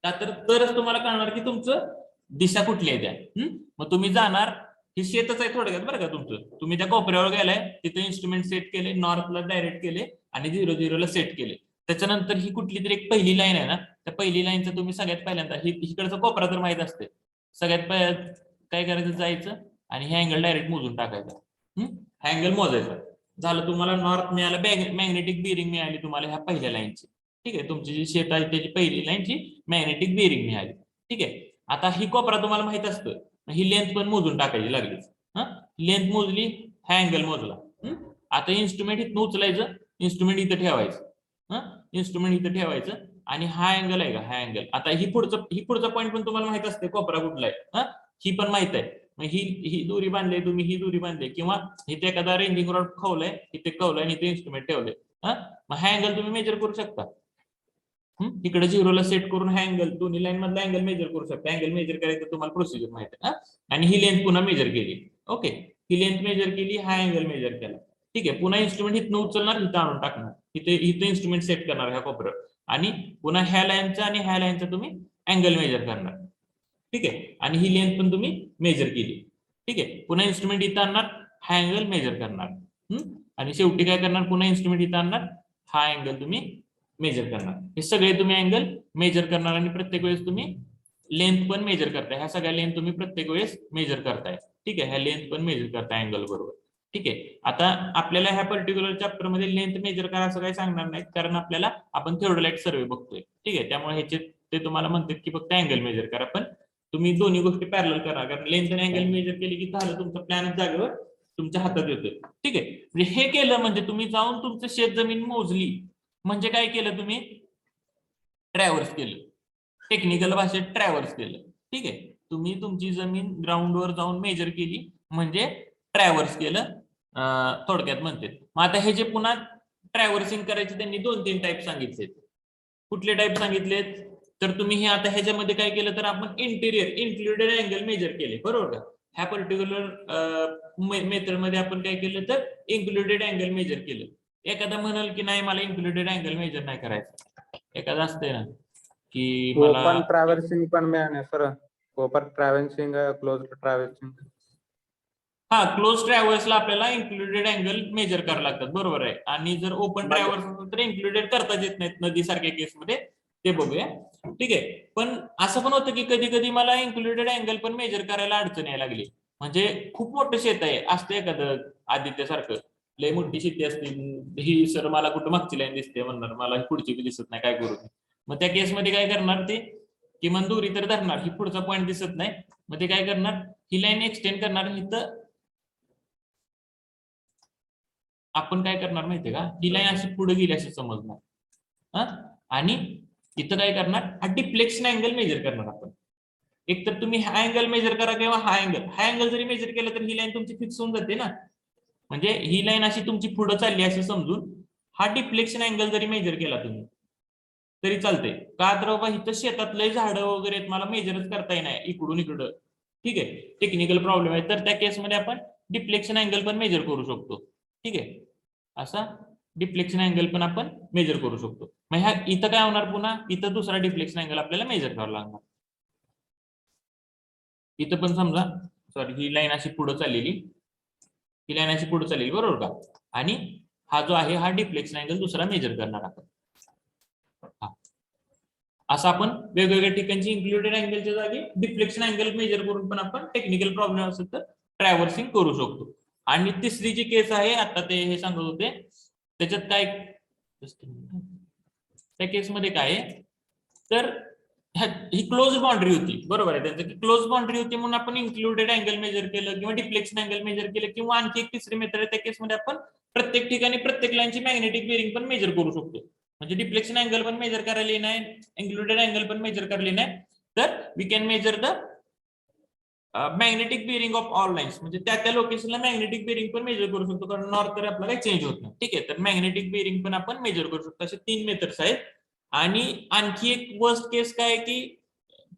तरच तुम्हाला कळणार की तुमचं दिशा कुठली आहे त्या. मग तुम्ही जाणार, हे शेतच आहे थोडक्यात बरं का तुमचं, तुम्ही त्या कोपऱ्यावर गेलाय, तिथे इन्स्ट्रुमेंट सेट केले, नॉर्थला डायरेक्ट केले आणि 0-0 सेट केले. त्याच्यानंतर ही कुठली तरी एक पहिली लाईन आहे ना, त्या पहिली लाईनचं तुम्ही सगळ्यात पहिल्यांदा इकडचा कोपरा तर माहित असते, सगळ्यात काय करायचं, जायचं आणि हे अँगल डायरेक्ट मोजून टाकायचा. हा अँगल मोजायचा. झालं, तुम्हाला नॉर्थ मिळालं, मॅग्नेटिक बेरिंग मिळाली तुम्हाला ह्या पहिल्या लाईनची. ठीक आहे, तुमची जी शेत आहे त्याची पहिली लाईनची मॅग्नेटिक बेरिंग मिळाली. ठीक आहे, आता ही कोपरा तुम्हाला माहित असतं, ही लेंथ पण मोजून टाकायची लागलीच. लेंथ मोजली, हा अँगल मोजला. आता इन्स्ट्रुमेंट इथनं उचलायचं, इन्स्ट्रुमेंट इथं ठेवायचं, इन्स्ट्रुमेंट इथं ठेवायचं आणि हा अँगल आहे का, हा अँगल. आता ही पुढचा पॉईंट पण तुम्हाला माहित असते, कोपरा कुठला आहे, ही पण माहित आहे. मग ही दोरी बांधली तुम्ही, ही दोरी बांधली, किंवा इथे एखादा रेंजिंग रॉड खवलाय, इथे खवलाय आणि इथे इन्स्ट्रुमेंट ठेवलंय. मग हा अँगल तुम्ही मेजर करू शकता. इकडे 0ला सेट करून हा अँगल, दोन्ही लाईन मधला अँगल मेजर करू शकता. अँगल मेजर करायचं तुम्हाला प्रोसिजर माहिती आहे. आणि ही लेंथ पुन्हा मेजर केली. ओके, ही लेंथ मेजर केली, हा अँगल मेजर केला. ठीक आहे, पुन्हा इन्स्ट्रुमेंट इथनं उचलणार, इथं आणून टाकणार, इथे इन्स्ट्रुमेंट सेट करणार ह्या कोपऱ्यावर, आणि पुन्हा ह्या लाईनचा आणि ह्या लाईनचा तुम्ही अँगल मेजर करणार. ठीक आहे, आणि ही लेंथ पण तुम्ही मेजर केली. ठीक आहे, पुन्हा इन्स्ट्रुमेंट इथं आणणार, हा अँगल मेजर करणार, आणि शेवटी काय करणार, पुन्हा इन्स्ट्रुमेंट इथं आणणार, हा अँगल तुम्ही मेजर करणार. हे सगळे तुम्ही अँगल मेजर करणार आणि प्रत्येक वेळेस तुम्ही लेंथ पण मेजर करताय. ह्या सगळ्या लेंथ तुम्ही प्रत्येक वेळेस मेजर करताय. ठीक आहे, ह्या लेंथ पण मेजर करताय अँगल बरोबर. ठीक आहे, आता आपल्याला ह्या पर्टिक्युलर चॅप्टर मध्ये लेंथ मेजर करा असं काही सांगणार नाहीत, कारण आपल्याला आपण थिओडोलाइट सर्वे बघतोय. ठीक आहे, त्यामुळे ह्याचे ते तुम्हाला म्हणतात की फक्त अँगल मेजर करा, पण तुम्ही दोन्ही गोष्टी पॅरलल करा, कारण लेंथ आणि अँगल मेजर केली की झालं, तुमचा प्लॅन जागेवर तुमच्या हातात येतोय. ठीक आहे, म्हणजे हे केलं म्हणजे तुम्ही जाऊन तुमचं शेत जमीन मोजली म्हणजे काय केलं, तुम्ही ट्रॅव्हर्स केलं. टेक्निकल भाषेत ट्रॅव्हर्स केलं. ठीक आहे, तुम्ही तुमची जमीन ग्राउंडवर जाऊन मेजर केली म्हणजे ट्रॅव्हर्स केलं, थोडक्यात म्हणते. मग आता हे जे पुन्हा ट्रॅव्हर्सिंग करायचे त्यांनी 2-3 टाईप सांगितलेत. कुठले टाईप सांगितलेत, तर तुम्ही हे आता ह्याच्यामध्ये काय केलं, तर आपण इंटिरियर इन्क्लुडेड अँगल मेजर केले, बरोबर का. ह्या पर्टिक्युलर मेथड मध्ये आपण काय केलं, तर इन्क्लुडेड अँगल मेजर केलं. एखादा म्हणाल की नाही मला इन्क्लुडेड अँगल मेजर नाही करायचं, एखादा असते ना की मला ओपन ट्रॅव्हर्सिंग पण मिळाले सर, ओपन ट्रॅव्हर्सिंग, क्लोज ट्रॅव्हर्सिंग. हा, क्लोज ट्रॅव्हर्सला आपल्याला इन्क्लुडेड अँगल मेजर करावं लागतात, बरोबर आहे. आणि जर ओपन ट्रॅव्हर्स असेल तर इन्क्लुडेड करताच येत नाहीत नदीसारख्या केसमध्ये, ते बघूया. ठीक आहे, पण असं पण होतं की कधी कधी मला इन्क्लुडेड अँगल पण मेजर करायला अडचण यायला लागली. म्हणजे खूप मोठं शेत आहे, असतं एखादं आदित्यसारखं लय मोठी शेती असते, ही सर मला कुठं मागची लाईन दिसते म्हणणार, मला पुढची बी दिसत नाही, काय करू. मग त्या केसमध्ये काय करणार, ते किमान दुरी तर धरणार, ही पुढचा पॉईंट दिसत नाही, मग ते काय करणार, ही लाईन एक्सटेंड करणार. इथं आपण काय करणार माहितीये का, ही लाईन अशी पुढे गेली अशी समजणार, आणि इथं काय करणार, हा डिफ्लेक्शन अँगल मेजर करणार आपण. एक तर तुम्ही हा अँगल मेजर करा किंवा हा अँगल जरी मेजर केला तर ही लाईन तुमची फिक्स होऊन जाते ना. म्हणजे ही लाईन अशी तुमची पुढे चालली असं समजून हा डिफ्लेक्शन अँगल जरी मेजर केला तुम्ही तरी चालते. का तर बाबा इथं शेतातले झाडं वगैरे मला मेजरच करता येणार इकडून इकडं. ठीक आहे, टेक्निकल प्रॉब्लेम आहे, तर त्या केसमध्ये आपण डिफ्लेक्शन अँगल पण मेजर करू शकतो. ठीक आहे, असा डिफ्लेक्शन अँगल पण आपण मेजर करू शकतो. मग ह्या इथं काय होणार, पुन्हा इथं दुसरा डिफ्लेक्शन अँगल आपल्याला मेजर करावा लागणार. इथं पण समजा सॉरी, ही लाईन अशी पुढे चाललेली, ही लाईन अशी पुढे चाललेली, बरोबर का. आणि हा जो आहे हा डिफ्लेक्शन अँगल दुसरा मेजर करणार आपण. असं आपण वेगवेगळ्या ठिकाणची इन्क्लुडेड अँगलच्या जागी डिफ्लेक्शन अँगल मेजर करून पण आपण टेक्निकल प्रॉब्लेम असेल तर ट्रॅव्हर्सिंग करू शकतो. आणि तिसरी जी केस आहे, आता ते हे सांगत होते, त्याच्यात काय, त्या केसमध्ये काय आहे, तर ही क्लोज बाउंड्री होती, बरोबर आहे. त्यांचं क्लोज बाउंड्री होती म्हणून आपण इन्क्लुडेड अँगल मेजर केलं किंवा डिफ्लेक्शन अँगल मेजर केलं, किंवा आणखी एक तिसरी मेथड आहे, त्या केसमध्ये आपण प्रत्येक ठिकाणी प्रत्येक लाईनची मॅग्नेटिक बेरिंग पण मेजर करू शकतो. म्हणजे डिफ्लेक्शन अँगल पण मेजर करायला नाही, इन्क्लुडेड अँगल पण मेजर करायला नाही, तर we can measure the magnetic bearing of all lines. म्हणजे त्या लोकेशनला मॅग्नेटिक बेरिंग पण मेजर करू शकतो, कारण नॉर्थ तर आपला काही चेंज होत नाही. ठीक आहे, तर मॅग्नेटिक बेरिंग पण आपण मेजर करू शकतो. असे 3 मेथड्स आहेत. आणि आणखी एक वर्स्ट केस काय आहे की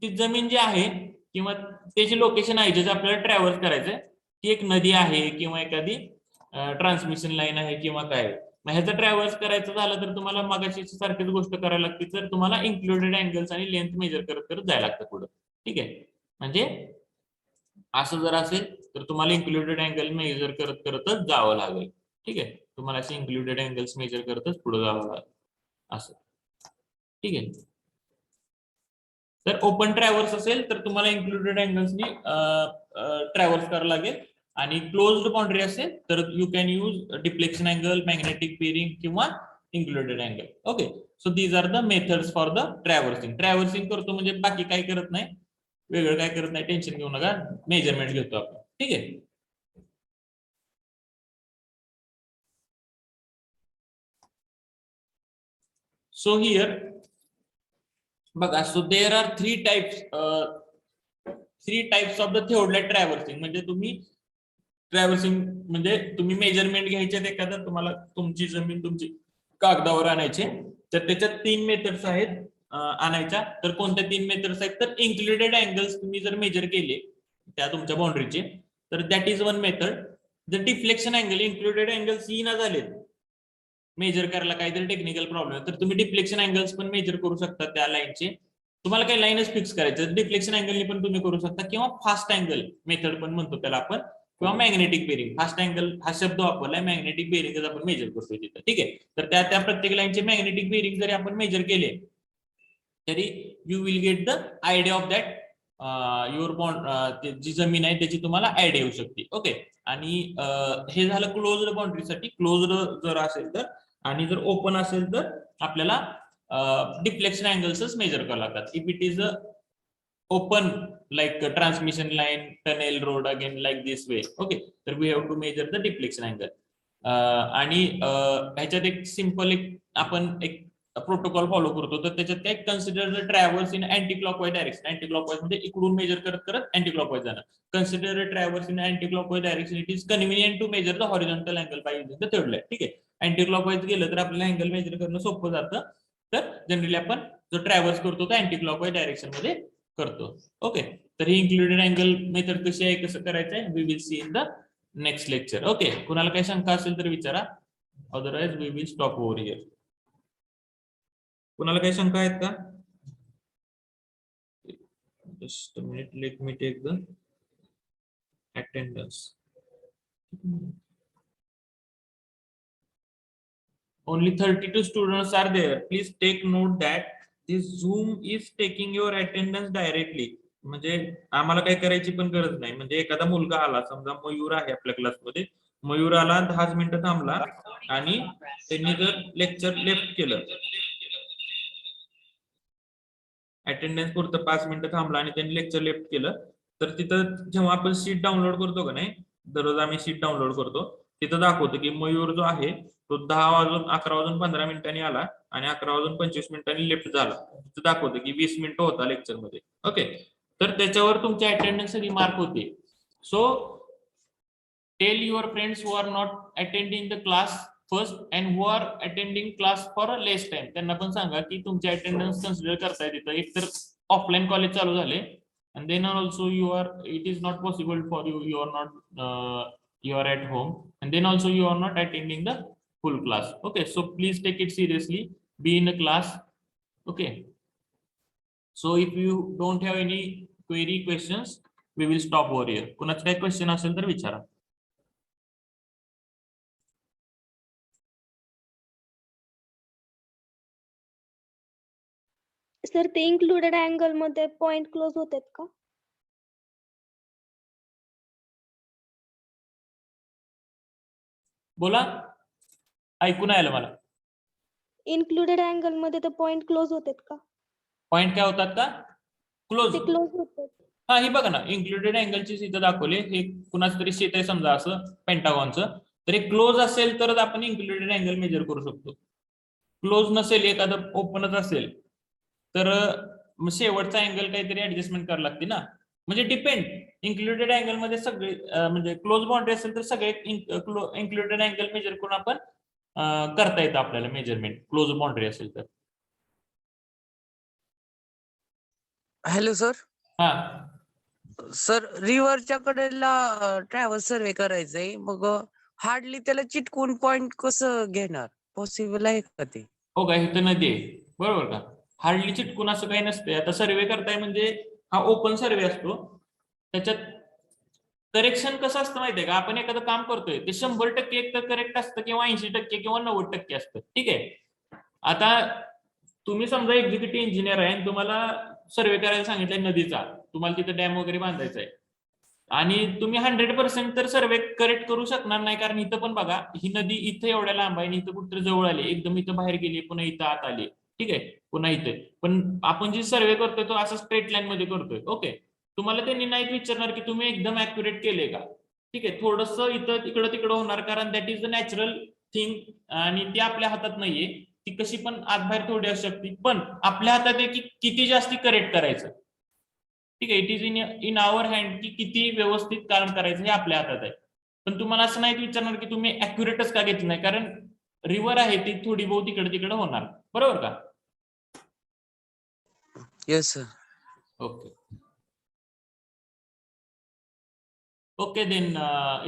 ती जमीन जी आहे किंवा त्याची लोकेशन आहे ज्याचं आपल्याला ट्रॅव्हर्स करायचंय, ती एक नदी आहे किंवा एखादी ट्रान्समिशन लाईन आहे किंवा काय. मग ह्याचा ट्रॅव्हर्स करायचं झालं तर तुम्हाला मगाशी सारखीच गोष्ट करायला लागते, तर तुम्हाला इन्क्लुडेड अँगल्स आणि लेंथ मेजर करत करत जायला लागतं पुढं. ठीक आहे, म्हणजे असं जर असेल तर तुम्हाला इन्क्लुडेड अँगल मेजर करत करतच जावं लागेल. ठीक आहे, तुम्हाला असे इन्क्लुडेड अँगल्स मेजर करतच पुढे जावं लागेल असं. ठीक आहे, तर ओपन ट्रॅव्हर्स असेल तर तुम्हाला इन्क्लुडेड अँगल्सनी ट्रॅव्हर्स करावं लागेल. आणि क्लोज्ड बाउंड्री असेल तर you can use deflection angle, magnetic bearing किंवा included angle. Okay, so these are the methods for the traversing. Traversing करतो म्हणजे बाकी काय करत नाही, वेगळं काय करत नाही, टेन्शन घेऊ नका, मेजरमेंट घेतो आपण. ठीक आहे, So here, बघा, so there are three types of the theodolite traversing. म्हणजे तुम्ही ट्रॅव्हर्सिंग म्हणजे तुम्ही मेजरमेंट घ्यायचे एखादं, तुम्हाला तुमची जमीन तुमची कागदावर आणायचे, तर त्याच्यात 3 मेथड्स आहेत आणायच्या. तर कोणत्या 3 मेथड्स आहेत? तर इन्क्लुडेड अँगल्स तुम्ही जर मेजर केले त्या तुमच्या बाउंड्रीचे, तर दॅट इज वन मेथड. जर डिफ्लेक्शन अँगल, इन्क्लुडेड अँगल्स येईना झालेत मेजर करायला, काहीतरी टेक्निकल प्रॉब्लेम, तर तुम्ही डिफ्लेक्शन अँगल्स पण मेजर करू शकता त्या लाईनचे. तुम्हाला काही लाईनच फिक्स करायचं, डिफ्लेक्शन अँगलनी पण तुम्ही करू शकता, किंवा फास्ट अँगल मेथड पण म्हणतो त्याला आपण, किंवा मॅग्नेटिक बेरिंग. फास्ट अँगल हा शब्द वापरलाय, मॅग्नेटिक बेरिंग आपण मेजर करतोय तिथं. ठीक आहे, तर त्या प्रत्येक लाईनचे मॅग्नेटिक बेरिंग जरी आपण मेजर केले तरी you will get the idea of that your bond, जी जमीन आहे त्याची तुम्हाला आयडिया येऊ शकते. ओके, आणि हे झालं क्लोज्ड बाउंड्रीसाठी. क्लोज्ड जर असेल तर, आणि जर ओपन असेल तर आपल्याला डिफ्लेक्शन अँगल्सच मेजर करावं लागतात. If it is open like a transmission line, tunnel, road, again like this way. Okay, तर we have to measure the deflection angle. आणि ह्याच्यात एक सिंपल आपण एक प्रोटोकॉल फॉलो करतो. तर त्याच्यात काय, consider the traverse in anti clockwise direction. Anti clockwise म्हणजे इकडून मेजर करत करत अँटी क्लॉकवाईज जाणं. Consider the traverse in anti clockwise direction, it is convenient to measure the horizontal angle by using the third line. ठीक आहे, anti clockwise गेलं तर आपल्याला अँगल मेजर करणं सोपं जातं. तर जनरली आपण जो ट्रॅव्हर्स करतो तो अँटी क्लॉकवाईज डायरेक्शन मध्ये करतो. ओके, तर ही इन्क्लुडेड अँगल मेथड कशी आहे, कसं करायचं आहे, we will see in the next lecture. Okay, कुणाला काही शंका असेल तर विचारा, otherwise we will stop over here. कुणाला काही शंका आहेत का? Just a minute, let me take the attendance. Only 32 students are there. Please take note that this Zoom is taking your attendance directly. म्हणजे आम्हाला काही करायची पण गरज नाही. म्हणजे एखादा मुलगा आला, समजा मयूर आहे आपल्या क्लासमध्ये, मयूर आला 10 मिनिटं थांबला आणि त्यांनी जर लेक्चर लेफ्ट केलं, अटेंडन्स पुरतं 5 मिनिटं थांबला आणि त्यांनी लेक्चर लेफ्ट केलं, तर तिथं जेव्हा आपण शीट डाउनलोड करतो का नाही, दररोज आम्ही शीट डाउनलोड करतो, तिथं दाखवतो की मयूर जो आहे तो 11:15 आला आणि 11:25 लेफ्ट झाला. तिथं दाखवतो की 20 मिनिटं होता लेक्चर मध्ये. ओके, तर त्याच्यावर तुमची अटेंडन्स सगळी मार्क होते. So tell your friends who are not attending the class first and who are attending class for a less time, त्यांना पण सांगा की तुमची अटेंडन्स कन्सिडर करताय तिथं. एक तर ऑफलाईन कॉलेज चालू झाले, and then also it is not possible for you, you are at home, and then also you are not attending the full class. Okay, so please take it seriously, be in a class. Okay, so if you don't have any query, questions, we will stop over here. कुणाचं काही question असेल तर विचारा. Sir ते included angle मध्ये point close होतात का? बोला, ऐकून आलं मला. इन्क्लुडेड अँगल मध्ये ते पॉइंट क्लोज होतात का? पॉइंट काय होतात का? क्लोज. ते क्लोज होतात. हा, ही बघा ना, इन्क्लुडेड अँगलची इथं दाखवले. हे कुणाचं तरी शेत आहे समजा असं पेंटागॉनचं, तर हे क्लोज असेल तरच आपण इन्क्लुडेड अँगल मेजर करू शकतो. क्लोज नसेल, एखादं ओपनच असेल, तर शेवटचा अँगल काहीतरी ऍडजस्टमेंट करावी लागते ना. म्हणजे डिपेंड, इन्क्लुडेड अँगल मध्ये सगळे म्हणजे क्लोज बाउंड्री असेल तर सगळे इन्क्लुडेड अँगल मेजर करून आपण करता येतं आपल्याला मेजरमेंट, क्लोज बाउंड्री असेल तर. Hello sir. हा सर, रिव्हरच्या कडेला ट्रॅव्हल्स सर्वे करायचंय, मग हार्डली त्याला चिटकून पॉइंट कसं घेणार, पॉसिबल आहे का ते? हो का, इथं नदी आहे बरोबर का, हार्डली चिटकून असं काही नसते. आता सर्वे करताय म्हणजे हा ओपन सर्वे असतो, त्याच्यात करेक्शन कसं असतं माहितीये का, आपण एखादं काम करतोय ते 100% एक तर करेक्ट असतं किंवा 80% किंवा 90% असतं. ठीक आहे, आता तुम्ही समजा एक्झिक्युटिव्ह इंजिनियर आहे आणि तुम्हाला सर्वे करायला सांगितलंय नदीचा, तुम्हाला तिथे डॅम वगैरे बांधायचा आहे आणि तुम्ही 100% तर सर्वे करेक्ट करू शकणार नाही, कारण इथं पण बघा, ही नदी इथं एवढ्या लांब आहे, इथं कुठं जवळ आली, एकदम इथं बाहेर गेली, पुन्हा इथं आत आली. ठीक आहे, पुन्हा इथे. पण आपण जी सर्वे करतोय तो असं स्ट्रेट लाईन मध्ये करतोय. ओके, तुम्हाला त्यांनी नाहीच विचारणार की तुम्ही एकदम ऍक्युरेट केले का. ठीक आहे, थोडंसं इथं इकडं तिकडं होणार, कारण that is the natural thing आणि ते आपल्या हातात नाहीये. ती कशी पण आतबाहेर थोडी असू शकते, पण आपल्या हातात आहे की किती जास्ती करेक्ट करायचं. ठीक आहे, it is in hour hand की किती व्यवस्थित काम करायचं हे आपल्या हातात आहे. पण तुम्हाला असं नाही विचारणार की तुम्ही अॅक्युरेटच का घेतलं नाही, कारण रिव्हर आहे ती थोडी बहुत इकडे तिकडे होणार, बरोबर का? Yes sir. Okay. Okay, then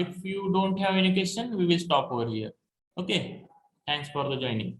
if you don't have any question, we will stop over here. Okay. Thanks for the joining.